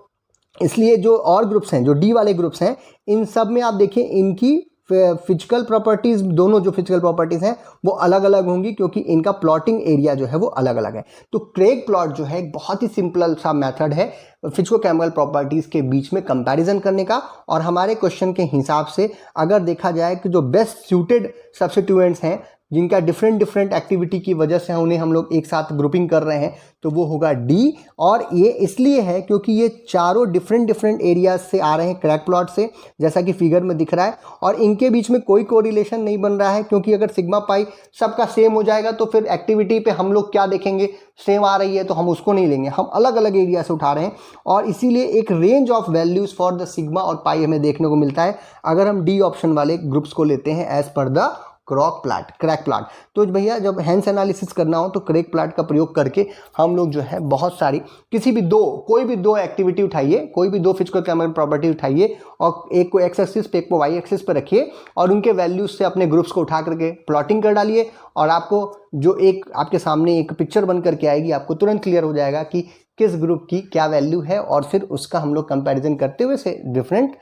इसलिए जो और ग्रुप्स हैं, जो डी वाले ग्रुप्स हैं, इन सब में आप देखिए इनकी फिजिकल प्रॉपर्टीज़, दोनों जो फिजिकल प्रॉपर्टीज़ हैं वो अलग अलग होंगी, क्योंकि इनका प्लॉटिंग एरिया जो है वो अलग अलग है। तो क्रैग प्लॉट जो है एक बहुत ही सिंपल सा मेथड है फिजिको-केमिकल प्रॉपर्टीज़ के बीच में कंपैरिजन करने का। और हमारे क्वेश्चन के हिसाब से अगर देखा जाए कि जो बेस्ट सूटेड सब्स्टिट्यूएंट्स हैं जिनका डिफरेंट एक्टिविटी की वजह से उन्हें हम लोग एक साथ ग्रुपिंग कर रहे हैं, तो वो होगा डी। और ये इसलिए है क्योंकि ये चारों डिफरेंट एरियाज से आ रहे हैं क्रैग प्लॉट से, जैसा कि फिगर में दिख रहा है, और इनके बीच में कोई कोरिलेशन नहीं बन रहा है, क्योंकि अगर सिग्मा पाई सबका सेम हो जाएगा तो फिर एक्टिविटी पे हम लोग क्या देखेंगे, सेम आ रही है तो हम उसको नहीं लेंगे, हम अलग अलग एरिया से उठा रहे हैं। और इसीलिए एक range of values for the sigma और पाई हमें देखने को मिलता है अगर हम डी ऑप्शन वाले ग्रुप्स को लेते हैं as per the Craig plot. तो भैया जब हैंस एनालिसिस करना हो तो क्रैग प्लॉट का प्रयोग करके हम लोग जो है बहुत सारी कोई भी दो एक्टिविटी उठाइए, कोई भी दो फिजिको-केमिकल प्रॉपर्टी उठाइए और एक को एक्स एक्सिस पे एक को वाई एक्सिस पे रखिए और उनके वैल्यूज से अपने ग्रुप्स को उठा करके प्लॉटिंग कर डालिए, और आपको जो एक आपके सामने एक पिक्चर बन करके आएगी, आपको तुरंत क्लियर हो जाएगा कि किस ग्रुप की क्या वैल्यू है, और फिर उसका हम लोग कंपैरिजन करते हुए से डिफरेंट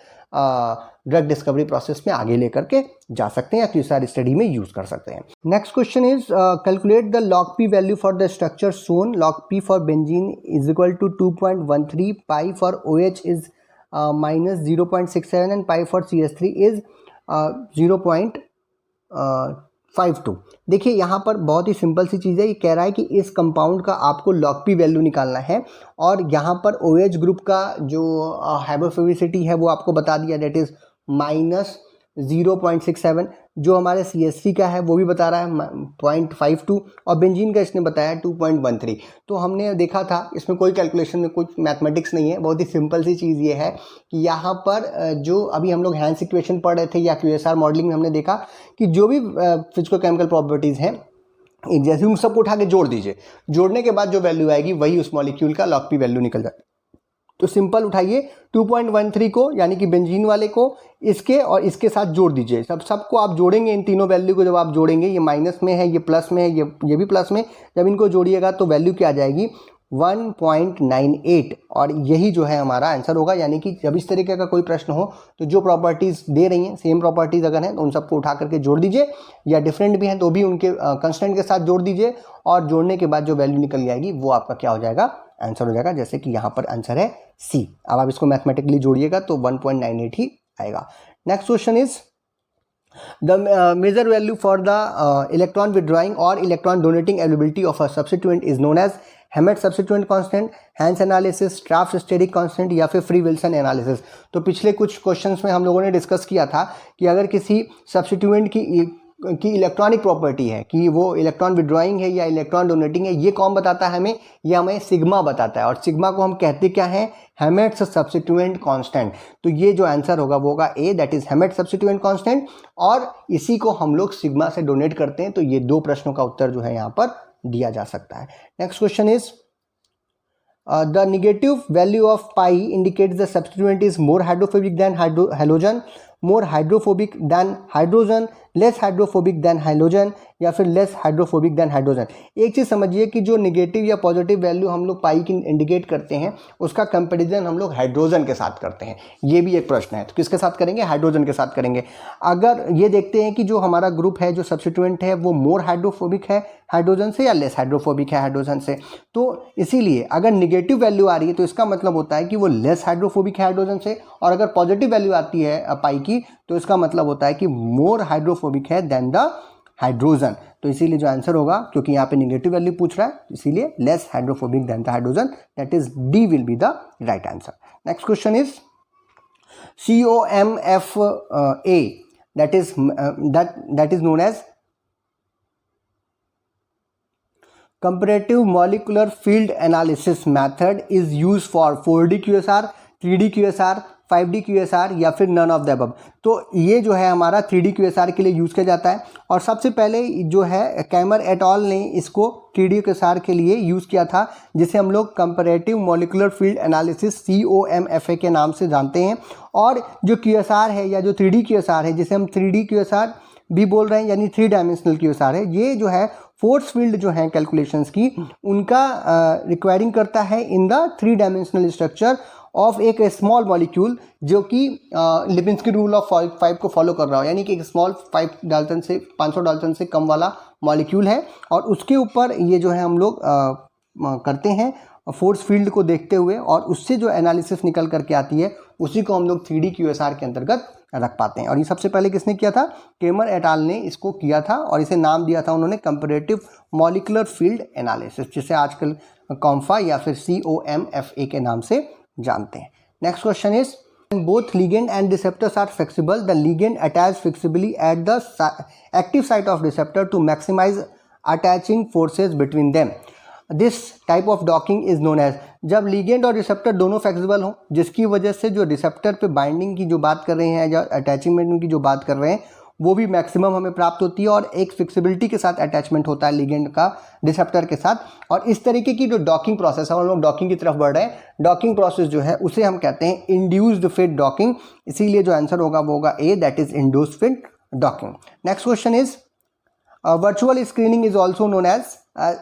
ड्रग डिस्कवरी प्रोसेस में आगे लेकर के जा सकते हैं या QSR स्टडी में यूज कर सकते हैं। Next question is calculate the log p value for the structure shown. log p for benzene is equal to 2.13, pi for OH is minus 0.67 and pi for CS3 is 0.52। देखिए यहाँ पर बहुत ही simple सी चीज़ है, ये कह रहा है कि इस कंपाउंड का आपको log p वैल्यू निकालना है और यहाँ पर OH ग्रुप का जो हाइड्रोफोबिसिटी है वो आपको बता दिया, दैट इज़ -0.67। जो हमारे CH3 का है वो भी बता रहा है 0.52 और बेंजीन का इसने बताया 2.13। तो हमने देखा था इसमें कोई कैलकुलेशन में कुछ मैथमेटिक्स नहीं है, बहुत ही सिंपल सी चीज़ ये है कि यहाँ पर जो अभी हम लोग हैंस इक्वेशन पढ़ रहे थे या QSR मॉडलिंग में हमने देखा कि जो भी फिजिको केमिकल प्रॉपर्टीज़ हैं एक जैसे उन सबको उठा के जोड़ दीजिए, जोड़ने के बाद जो वैल्यू आएगी वही उस मॉलिक्यूल का log p वैल्यू निकल जाता है। तो सिंपल उठाइए 2.13 को यानी कि बेंजीन वाले को इसके और इसके साथ जोड़ दीजिए, सबको आप जोड़ेंगे, इन तीनों वैल्यू को जब आप जोड़ेंगे, ये माइनस में है, ये प्लस में है, ये भी प्लस में, जब इनको जोड़िएगा तो वैल्यू क्या आ जाएगी 1.98 और यही जो है हमारा आंसर होगा। यानी कि जब इस तरीके का कोई प्रश्न हो तो जो प्रॉपर्टीज़ दे रही हैं सेम प्रॉपर्टीज़ अगर हैं तो उन सबको उठा करके जोड़ दीजिए, या डिफरेंट भी हैं तो भी उनके कंस्टेंट के साथ जोड़ दीजिए और जोड़ने के बाद जो वैल्यू निकल जाएगी वो आपका क्या हो जाएगा, आंसर हो जाएगा। जैसे कि यहाँ पर आंसर है C। अब आप इसको मैथमेटिकली जोड़िएगा तो 1.98 ही आएगा। Next question is the measure value for the electron withdrawing or electron donating availability of a substituent is known as Hammett substituent constant, Hans analysis, Trapp's steric constant या फिर free Wilson analysis. तो पिछले कुछ questions में हम लोगों ने discuss किया था कि अगर किसी सब्स्टिट्यूएंट की इलेक्ट्रॉनिक प्रॉपर्टी है कि वो इलेक्ट्रॉन विड्रॉइंग है या इलेक्ट्रॉन डोनेटिंग है, ये कौन बताता है हमें, ये हमें सिग्मा बताता है और सिग्मा को हम कहते क्या हैं, हैमेट्स सब्स्टिट्यूएंट कांस्टेंट। तो ये जो आंसर होगा वो होगा A, that is Hammett substituent constant और इसी को हम लोग सिग्मा से डोनेट करते हैं। तो ये दो प्रश्नों का उत्तर जो है यहाँ पर दिया जा सकता है। Next question is the negative value of pi indicates the substituent is more hydrophobic than halogen, more hydrophobic than hydrogen, less hydrophobic than halogen या फिर लेस हाइड्रोफोबिक देन हाइड्रोजन। एक चीज़ समझिए कि जो नेगेटिव या पॉजिटिव वैल्यू हम लोग पाई की इंडिकेट करते हैं उसका कंपैरिजन हम लोग हाइड्रोजन के साथ करते हैं। ये भी एक प्रश्न है, तो किसके साथ करेंगे, हाइड्रोजन के साथ करेंगे। अगर ये देखते हैं कि जो हमारा ग्रुप है जो सब्स्टिट्यूएंट है वो मोर हाइड्रोफोबिक है हाइड्रोजन से या लेस हाइड्रोफोबिक है हाइड्रोजन से, तो इसीलिए अगर निगेटिव वैल्यू आ रही है तो इसका मतलब होता है कि वो लेस हाइड्रोफोबिक है हाइड्रोजन से, और अगर पॉजिटिव वैल्यू आती है पाई की तो इसका मतलब होता है कि मोर हाइड्रोफोबिक है देन द हाइड्रोजन। तो इसीलिए जो आंसर होगा, क्योंकि यहाँ पे निगेटिव वैल्यू पूछ रहा है इसीलिए less hydrophobic than the hydrogen, that is D will be the right answer. Next question is COMFA, that is known as comparative molecular field analysis method is used for 4D QSR, 3D QSR, 5D QSR या फिर none of the above. तो ये जो है हमारा 3D QSR के लिए use किया जाता है और सबसे पहले जो है कैमर एट ऑल ने इसको 3D QSR के लिए यूज़ किया था, जिसे हम लोग comparative molecular field analysis COMFA के नाम से जानते हैं। और जो QSR है या जो 3D QSR है, जिसे हम 3D QSR भी बोल रहे हैं यानी 3 डायमेंशनल QSR है, ये जो है फोर्स फील्ड जो है कैलकुलेशंस की उनका रिक्वायरिंग करता है in the 3 dimensional structure of एक स्मॉल मॉलिक्यूल जो कि लिपिंस्की रूल ऑफ 5 को फॉलो कर रहा हो, यानी कि एक स्मॉल 500 डाल्टन से कम वाला मॉलिक्यूल है और उसके ऊपर ये जो है हम लोग करते हैं फोर्स फील्ड को देखते हुए, और उससे जो एनालिसिस निकल करके आती है उसी को हम लोग 3D QSR के अंतर्गत रख पाते हैं। और ये सबसे पहले किसने किया था, केमर एट आल ने इसको किया था और इसे नाम दिया था उन्होंने कंपैरेटिव मॉलिक्यूलर फील्ड एनालिसिस, जिसे आजकल कॉम्फा या फिर COMFA के नाम से जानते हैं। Next question is both ligand and receptors are flexible, the ligand attach flexibly at the active site of receptor to maximize attaching forces between them. This type of docking is known as, जब ligand और receptor दोनों flexible हो जिसकी वजह से जो receptor पे binding की जो बात कर रहे हैं या अटैचमेंट की जो बात कर रहे हैं वो भी मैक्सिमम हमें प्राप्त होती है और एक फिक्सिबिलिटी के साथ अटैचमेंट होता है लिगेंड का रिसेप्टर के साथ। और इस तरीके की जो डॉकिंग प्रोसेस है, हम लोग डॉकिंग की तरफ बढ़ रहे हैं, डॉकिंग प्रोसेस जो है उसे हम कहते हैं इंड्यूस्ड फिट डॉकिंग। इसीलिए जो आंसर होगा वो होगा A, that is induced fit docking. Next question is virtual screening is also known as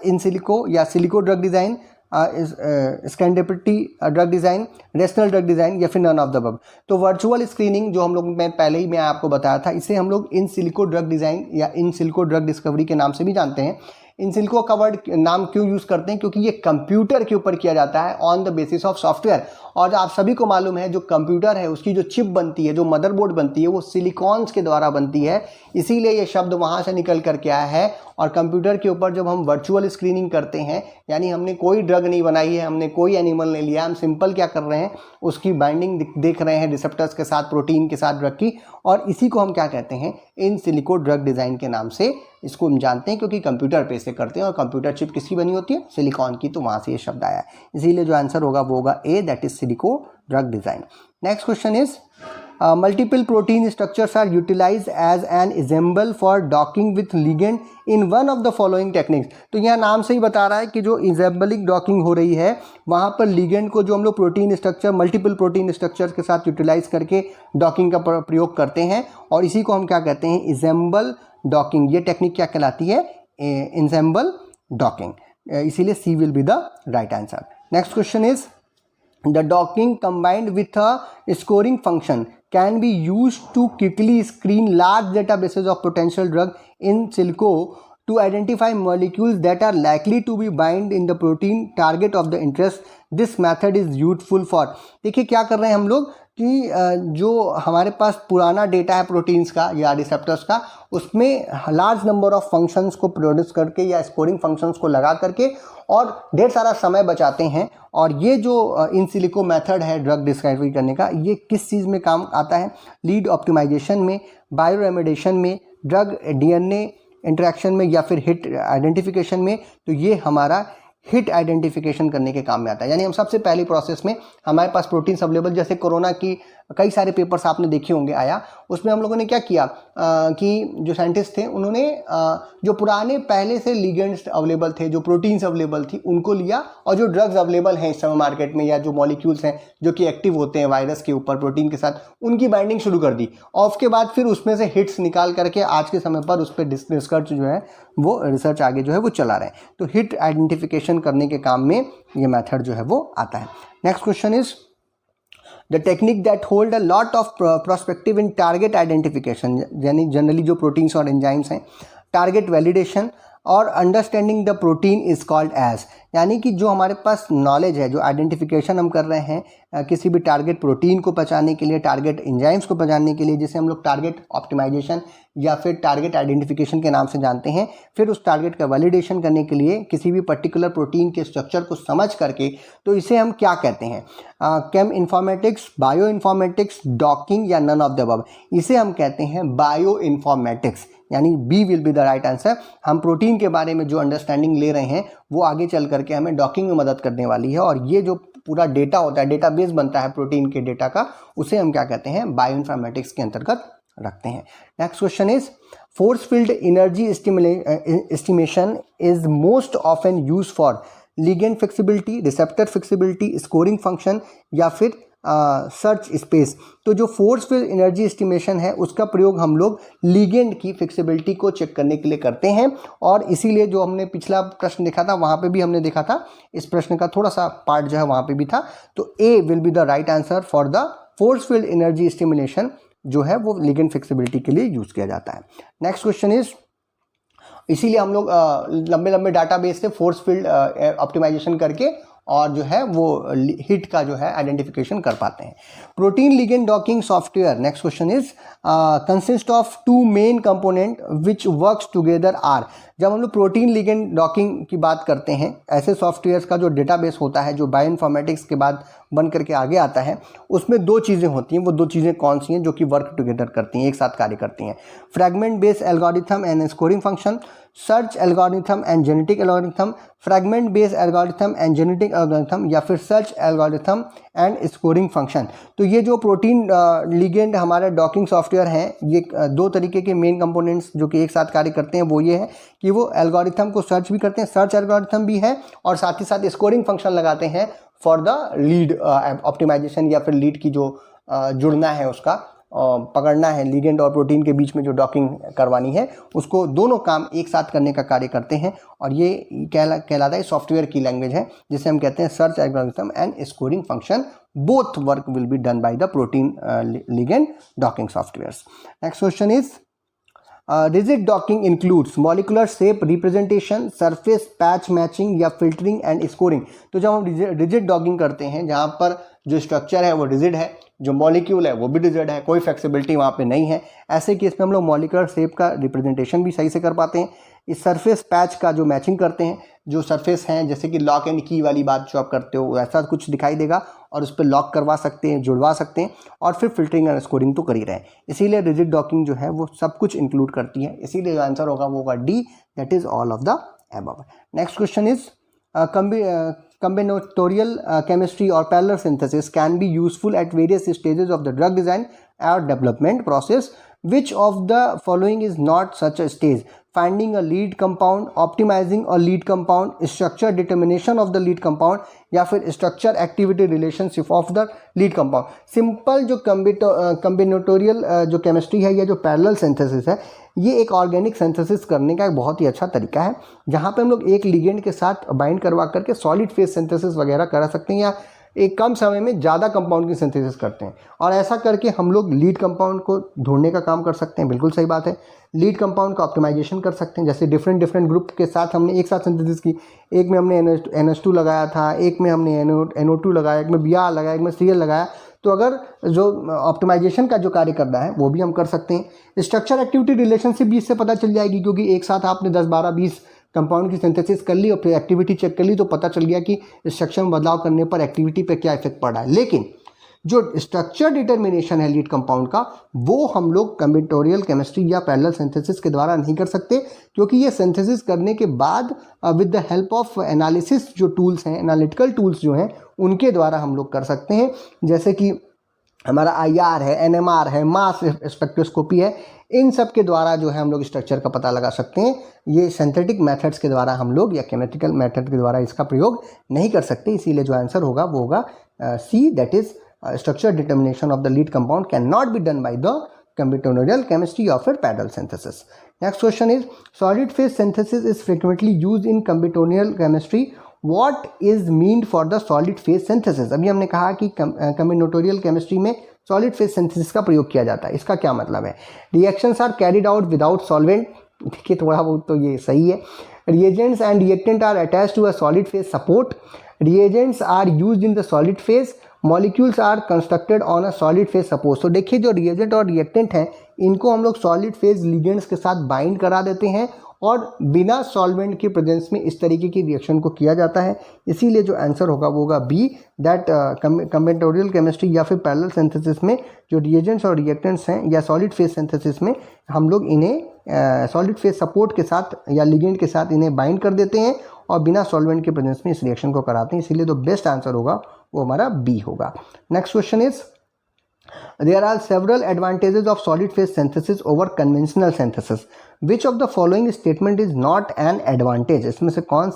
in silico या silico drug design, serendipity drug design, rational drug design या फिर नन ऑफ द अबव। तो virtual screening जो हम लोग मैं पहले ही आपको बताया था, इसे हम लोग इन सिलिको ड्रग डिज़ाइन या इन सिलिको ड्रग डिस्कवरी के नाम से भी जानते हैं। इन सिलिको कवर्ड नाम क्यों यूज़ करते हैं? क्योंकि ये कंप्यूटर के ऊपर किया जाता है on the basis of software. और आप सभी को मालूम है जो कंप्यूटर है उसकी जो चिप बनती है, जो मदरबोर्ड बनती है, वो सिलिकॉन्स के द्वारा बनती है, इसीलिए ये शब्द वहाँ से निकल करके आया है। और कंप्यूटर के ऊपर जब हम वर्चुअल स्क्रीनिंग करते हैं, यानी हमने कोई ड्रग नहीं बनाई है, हमने कोई एनिमल नहीं लिया, हम सिंपल क्या कर रहे हैं, उसकी बाइंडिंग देख रहे हैं रिसेप्टर्स के साथ, प्रोटीन के साथ ड्रग की, और इसी को हम क्या कहते हैं, इन सिलिको ड्रग डिज़ाइन के नाम से इसको हम जानते हैं, क्योंकि कंप्यूटर पे से करते हैं और कंप्यूटर चिप किसकी बनी होती है, सिलिकॉन की, तो वहाँ से ये शब्द आया है। इसीलिए जो आंसर होगा वो होगा A, that is silico drug design. Next question is multiple protein structures are utilized as an ensemble for docking with ligand in one of the following techniques। तो यहाँ नाम से ही बता रहा है कि जो ensemblic docking हो रही है वहाँ पर ligand को जो हम लोग protein structure, multiple protein structures के साथ यूटिलाइज करके डॉकिंग का प्रयोग करते हैं, और इसी को हम क्या कहते हैं, ensemble docking। ये टेक्निक क्या कहलाती है, ensemble docking। इसीलिए C will be the right answer. Next question is the docking combined with a scoring function can be used to quickly screen large databases of potential drug in silico to identify molecules that are likely to be bind in the protein target of the interest। This method is useful for। देखिए क्या कर रहे हैं हम लोग कि जो हमारे पास पुराना डेटा है प्रोटीन्स का या रिसेप्टर्स का, उसमें लार्ज नंबर ऑफ फंक्शंस को प्रोड्यूस करके या स्कोरिंग फंक्शंस को लगा करके और ढेर सारा समय बचाते हैं। और ये जो इन सिलिको मेथड है ड्रग डिस्कवरी करने का, ये किस चीज़ में काम आता है, लीड ऑप्टिमाइजेशन में, बायो रेमेडिएशन में, ड्रग डीएनए इंटरेक्शन में, या फिर हिट आइडेंटिफिकेशन में। तो ये हमारा हिट आइडेंटिफिकेशन करने के काम में आता है। यानी हम सबसे पहली प्रोसेस में हमारे पास प्रोटीन्स अवेलेबल, जैसे कोरोना की कई सारे पेपर्स आपने देखे होंगे आया, उसमें हम लोगों ने क्या किया कि जो साइंटिस्ट थे उन्होंने जो पुराने पहले से लिगेंड्स अवेलेबल थे, जो प्रोटीन्स अवेलेबल थी, उनको लिया, और जो ड्रग्स अवेलेबल हैं इस समय मार्केट में या जो मॉलिक्यूल्स हैं जो कि एक्टिव होते हैं वायरस के ऊपर प्रोटीन के साथ, उनकी बाइंडिंग शुरू कर दी, और उसके बाद फिर उसमें से हिट्स निकाल करके आज के समय पर उस पर रिसर्च जो है वो रिसर्च आगे जो है वो चला रहे हैं। तो हिट आइडेंटिफिकेशन करने के काम में ये मेथड जो है वो आता है। Next question is the technique that hold a lot of prospective in target identification. यानी जनरली जो प्रोटीन्स और एंजाइम्स हैं, टारगेट वैलिडेशन और understanding the protein is called as. यानी कि जो हमारे पास नॉलेज है, जो आइडेंटिफिकेशन हम कर रहे हैं किसी भी टारगेट प्रोटीन को पहचानने के लिए, टारगेट एंजाइम्स को पहचानने के लिए, जिसे हम लोग टारगेट ऑप्टिमाइजेशन या फिर टारगेट आइडेंटिफिकेशन के नाम से जानते हैं। फिर उस टारगेट का वैलिडेशन करने के लिए किसी भी पर्टिकुलर प्रोटीन के स्ट्रक्चर को समझ करके, तो इसे हम क्या कहते हैं, cheminformatics, bioinformatics, docking, या नन ऑफ द अबव। इसे हम कहते हैं बायो इन्फॉर्मेटिक्स, यानी B will be the right answer. हम प्रोटीन के बारे में जो अंडरस्टैंडिंग ले रहे हैं वो आगे चल करके हमें डॉकिंग में मदद करने वाली है, और ये जो पूरा डेटा होता है, डेटाबेस बनता है प्रोटीन के डेटा का, उसे हम क्या कहते हैं, बायो इन्फॉर्मेटिक्स के अंतर्गत रखते हैं। Next question is force field energy estimation is most often use for ligand flexibility, receptor flexibility, scoring function, या फिर सर्च स्पेस। तो जो फोर्स फील्ड एनर्जी एस्टिमेशन है उसका प्रयोग हम लोग लिगेंड की फिक्सिबिलिटी को चेक करने के लिए करते हैं, और इसीलिए जो हमने पिछला प्रश्न देखा था वहाँ पे भी हमने देखा था, इस प्रश्न का थोड़ा सा पार्ट जो है वहाँ पे भी था। तो A will be the right answer for the force field energy estimation, जो है वो लिगेंड फिक्सिबिलिटी के लिए यूज़ किया जाता है। नेक्स्ट क्वेश्चन इज, इसीलिए हम लोग लंबे लंबे डाटाबेस से फोर्स फील्ड ऑप्टिमाइजेशन करके और जो है वो हिट का जो है आइडेंटिफिकेशन कर पाते हैं। Protein ligand docking software, next question is consist of two main component which works together are. जब हम लोग प्रोटीन लिगेंड डॉकिंग की बात करते हैं, ऐसे सॉफ्टवेयर्स का जो डेटाबेस होता है जो बायोइन्फॉर्मेटिक्स के बाद बन करके आगे आता है, उसमें दो चीज़ें होती हैं। वो दो चीज़ें कौन सी हैं जो कि वर्क टुगेदर करती हैं, एक साथ कार्य करती हैं? Fragment based algorithm and scoring function, search algorithm and genetic algorithm, fragment based algorithm and genetic algorithm, या फिर search algorithm and scoring function. तो ये जो प्रोटीन लिगेंड हमारे डॉकिंग सॉफ्टवेयर हैं, ये दो तरीके के मेन कंपोनेंट्स जो कि एक साथ कार्य करते हैं। वो ये है कि वो एल्गोरिथम को सर्च भी करते हैं, सर्च एल्गोरिथम भी है, और साथ ही साथ स्कोरिंग फंक्शन लगाते हैं फॉर द लीड ऑप्टिमाइजेशन, या फिर लीड की जो जुड़ना है उसका पकड़ना है, लिगेंड और प्रोटीन के बीच में जो डॉकिंग करवानी है, उसको दोनों काम एक साथ करने का कार्य करते हैं। और ये कहलाता है सॉफ्टवेयर की लैंग्वेज है, जिसे हम कहते हैं search algorithm and scoring function. Both work will be done by the protein ligand docking softwares. Next question is rigid docking includes molecular shape representation, surface patch matching या फिल्टरिंग एंड स्कोरिंग। तो जब हम rigid docking करते हैं जहाँ पर जो structure है वो रिजिड है, जो मॉलिक्यूल है वो भी रिजिड है, कोई फ्लेक्सिबिलिटी वहाँ पे नहीं है, ऐसे केस में हम लोग मॉलिकुलर शेप का रिप्रेजेंटेशन भी सही से कर पाते हैं। इस सरफेस पैच का जो मैचिंग करते हैं, जो सरफेस हैं जैसे कि लॉक एंड की वाली बात जो आप करते हो ऐसा कुछ दिखाई देगा और उस पर लॉक करवा सकते हैं, जुड़वा सकते हैं, और फिर फिल्टरिंग एंड स्कोरिंग तो कर ही रहे हैं। इसीलिए रिजिड डॉकिंग जो है वो सब कुछ इंक्लूड करती है, इसीलिए जो आंसर होगा वो होगा D, that is all of the above. Next question is combinatorial chemistry or parallel synthesis can be useful at various stages of the drug design or development process. Which of the following is not such a stage? Finding a lead compound, optimizing a lead compound, structure determination of the lead compound, या फिर structure activity relationship of the lead compound. Simple जो combinatorial जो chemistry है या जो parallel synthesis है, ये एक ऑर्गेनिक सिंथेसिस करने का एक बहुत ही अच्छा तरीका है, जहाँ पे हम लोग एक लिगेंड के साथ बाइंड करवा करके सॉलिड फेज सिंथेसिस वगैरह करा सकते हैं, या एक कम समय में ज़्यादा कंपाउंड की सिंथेसिस करते हैं, और ऐसा करके हम लोग लीड कंपाउंड को ढूंढने का काम कर सकते हैं। बिल्कुल सही बात है, लीड कंपाउंड का ऑप्टिमाइजेशन कर सकते हैं। जैसे डिफरेंट ग्रुप के साथ हमने एक साथ सिंथेसिस की, एक में हमने NH2 लगाया था, एक में हमने NO2 लगाया, एक में Br लगाया, एक में Cl लगाया, तो अगर जो ऑप्टिमाइजेशन का जो कार्य करना है वो भी हम कर सकते हैं। स्ट्रक्चर एक्टिविटी रिलेशनशिप भी इससे पता चल जाएगी, क्योंकि एक साथ आपने 10, 12, 20 कंपाउंड की सिंथेसिस कर ली और फिर एक्टिविटी चेक कर ली, तो पता चल गया कि स्ट्रक्चर में बदलाव करने पर एक्टिविटी पे क्या इफेक्ट पड़ रहा है। लेकिन जो स्ट्रक्चर डिटर्मिनेशन है लीड कंपाउंड का, वो हम लोग कॉम्बिनेटोरियल केमिस्ट्री या पैरेलल सिंथेसिस के द्वारा नहीं कर सकते, क्योंकि ये सिंथेसिस करने के बाद with the help of analysis जो टूल्स हैं, एनालिटिकल टूल्स जो हैं, उनके द्वारा हम लोग कर सकते हैं। जैसे कि हमारा IR है, NMR है, मास स्पेक्ट्रोस्कोपी है, इन सब के द्वारा जो है हम लोग स्ट्रक्चर का पता लगा सकते हैं। ये सिंथेटिक मेथड्स के द्वारा हम लोग या केमिकल मेथड के द्वारा इसका प्रयोग नहीं कर सकते, इसीलिए जो आंसर होगा वो होगा C, that is structure determination of the lead compound can not be done by the combinatorial chemistry or फिर parallel synthesis. Next question is solid phase synthesis is frequently used in combinatorial chemistry. What is meant for the solid phase synthesis? अभी हमने कहा कि combinatorial chemistry में solid phase synthesis का प्रयोग किया जाता है, इसका क्या मतलब है? Reactions are carried out without solvent. देखिए थोड़ा बहुत तो ये सही है. Reagents and reactant are attached to a solid phase support. Reagents are used in the solid phase. Molecules are constructed on a solid phase suppose. तो देखिए जो रिएजेंट और रिएक्टेंट हैं, इनको हम लोग सॉलिड फेज लिगेंड्स के साथ बाइंड करा देते हैं और बिना सॉल्वेंट के प्रेजेंस में इस तरीके की रिएक्शन को किया जाता है। इसीलिए जो आंसर होगा वो होगा बी, दैट कॉम्बिनेटोरियल केमिस्ट्री या फिर पैरेलल सिंथेसिस में जो रिएजेंट्स और रिएक्टेंट्स हैं या सॉलिड फेज सिंथेसिस में हम लोग इन्हें सॉलिड फेज सपोर्ट के साथ या लिगेंड के साथ इन्हें बाइंड कर देते हैं और बिना सॉल्वेंट के प्रेजेंस में इस रिएक्शन को कराते हैं। इसीलिए जो बेस्ट आंसर होगा वो हमारा बी होगा। Next question is there are several advantages of solid phase synthesis over conventional synthesis. Which of the following statement is not an advantage? इसमें से कौन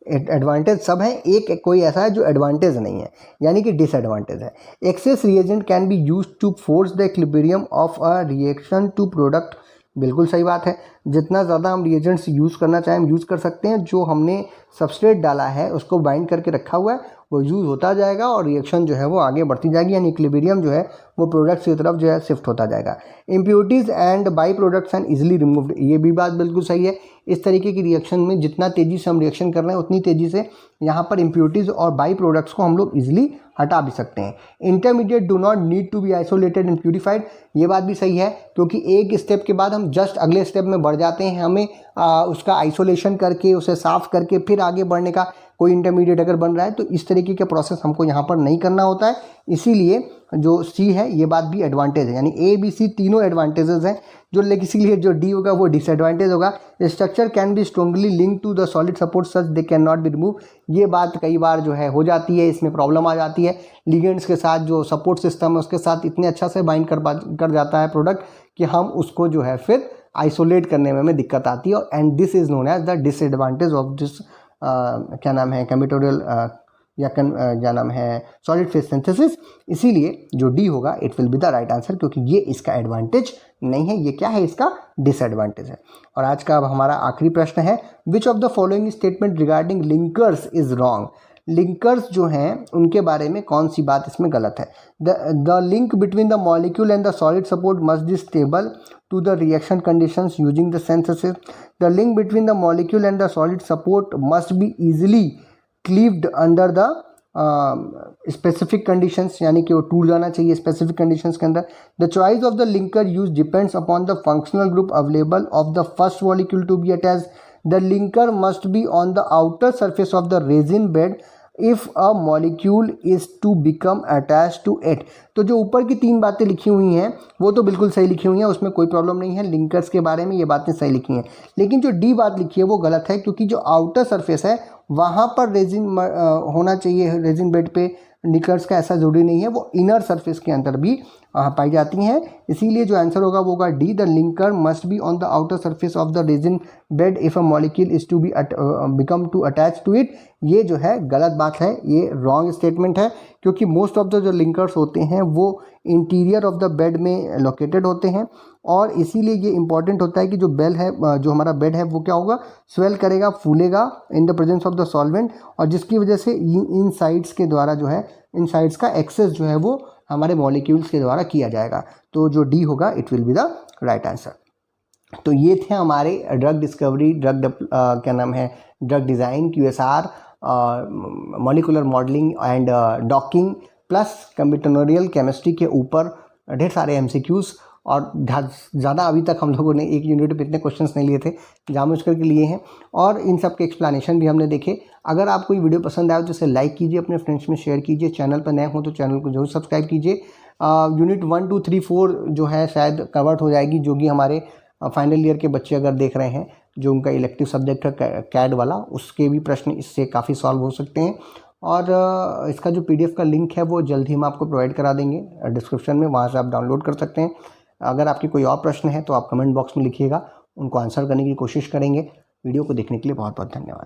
एडवांटेज सब है, एक कोई ऐसा है जो एडवांटेज नहीं है, यानी कि डिसएडवांटेज है। Excess reagent can be used to force the equilibrium of a reaction to product. बिल्कुल सही बात है, जितना ज़्यादा हम रिएजेंट्स यूज़ करना चाहें हम यूज़ कर सकते हैं। जो हमने सबस्ट्रेट डाला है उसको बाइंड करके रखा हुआ है वो यूज़ होता जाएगा और रिएक्शन जो है वो आगे बढ़ती जाएगी, यानी इक्विलिब्रियम जो है वो प्रोडक्ट्स की तरफ जो है शिफ्ट होता जाएगा। Impurities and by products and easily removed, ये भी बात बिल्कुल सही है। इस तरीके की रिएक्शन में जितना तेज़ी से हम रिएक्शन कर रहे हैं उतनी तेज़ी से यहाँ पर इम्प्योरिटीज़ और बाई प्रोडक्ट्स को हम लोग ईजिली हटा भी सकते हैं। Intermediate do not need to be isolated and purified, ये बात भी सही है, क्योंकि एक स्टेप के बाद हम जस्ट अगले स्टेप में बढ़ जाते हैं। हमें उसका आइसोलेशन करके उसे साफ़ करके फिर आगे बढ़ने का कोई इंटरमीडिएट अगर बन रहा है तो इस तरीके के प्रोसेस हमको यहाँ पर नहीं करना होता है। इसीलिए जो सी है ये बात भी एडवांटेज है, यानी ए बी सी तीनों एडवांटेजेस हैं। जो लेकिन इसीलिए जो डी होगा वो डिसएडवांटेज होगा। Structure can be strongly link to the solid support such they can not be remove, ये बात कई बार जो है हो जाती है, इसमें प्रॉब्लम आ जाती है। लिगेंड्स के साथ जो सपोर्ट सिस्टम है उसके साथ इतने अच्छा से बाइंड कर जाता है प्रोडक्ट कि हम उसको जो है फिर आइसोलेट करने में हमें दिक्कत आती है। And this is known as the disadvantage of this क्या नाम है कॉम्बिनेटोरियल या क्या नाम है सॉलिड फेज सिंथेसिस। इसीलिए जो डी होगा it will be the right answer, क्योंकि ये इसका एडवांटेज नहीं है, ये क्या है, इसका डिसएडवांटेज है। और आज का अब हमारा आखिरी प्रश्न है, which of the following statement regarding linkers is wrong? Linkers जो हैं उनके बारे में कौन सी बात इसमें गलत है। The link between the molecule and the solid support must be stable to the reaction conditions using the synthesis. The link between the molecule and the solid support must be easily cleaved under the specific conditions, यानी कि वो टूट जाना चाहिए specific conditions के अंदर. The choice of the linker used depends upon the functional group available of the first molecule to be attached. The linker must be on the outer surface of the resin bed if a molecule is to become attach to it. तो जो ऊपर की 3 बातें लिखी हुई हैं वो तो बिल्कुल सही लिखी हुई हैं, उसमें कोई प्रॉब्लम नहीं है. लिंकर्स के बारे में ये बातें सही लिखी हैं, लेकिन जो डी बात लिखी है वो गलत है, क्योंकि जो आउटर सरफेस है वहाँ पर रेजिन होना चाहिए. रेजिन बेड पे लिंकर्स का ऐसा ज़रूरी नहीं है, वो इनर सरफेस के अंदर भी पाई जाती हैं. इसीलिए जो आंसर होगा वो होगा D. The linker must be on the outer surface of the resin bed if a molecule is to be become to attach to it. ये जो है गलत बात है, ये रॉन्ग स्टेटमेंट है, क्योंकि मोस्ट ऑफ द जो लिंकर्स होते हैं वो इंटीरियर ऑफ द बेड में लोकेटेड होते हैं, और इसीलिए ये इंपॉर्टेंट होता है कि जो जो हमारा बेड है वो क्या होगा, स्वेल करेगा, फूलेगा in the presence of the solvent, और जिसकी वजह से इन साइड्स के द्वारा जो है, इन साइड्स का एक्सेस जो है वो हमारे मॉलिक्यूल्स के द्वारा किया जाएगा. तो जो डी होगा it will be the right answer. तो ये थे हमारे ड्रग डिस्कवरी, क्या नाम है, drug design, QSR, molecular modelling and docking plus combinatorial chemistry के ऊपर ढेर सारे MCQs. और ज़्यादा अभी तक हम लोगों ने एक यूनिट पे इतने क्वेश्चंस नहीं लिए थे, जानबूझ करके लिए हैं, और इन सब के एक्सप्लेनेशन भी हमने देखे. अगर आपको ये वीडियो पसंद आए तो इसे लाइक कीजिए, अपने फ्रेंड्स में शेयर कीजिए. चैनल पर नए हो तो चैनल को जरूर सब्सक्राइब कीजिए. यूनिट 1, 2, 3, 4 जो है शायद कवर्ड हो जाएगी, जो कि हमारे फाइनल ईयर के बच्चे अगर देख रहे हैं, जो उनका इलेक्टिव सब्जेक्ट है कैड वाला, उसके भी प्रश्न इससे काफ़ी सॉल्व हो सकते हैं. और इसका जो PDF का लिंक है वो जल्द ही हम आपको प्रोवाइड करा देंगे डिस्क्रिप्शन में, वहाँ से आप डाउनलोड कर सकते हैं. अगर आपके कोई और प्रश्न है तो आप कमेंट बॉक्स में लिखिएगा, उनको आंसर करने की कोशिश करेंगे. वीडियो को देखने के लिए बहुत बहुत धन्यवाद.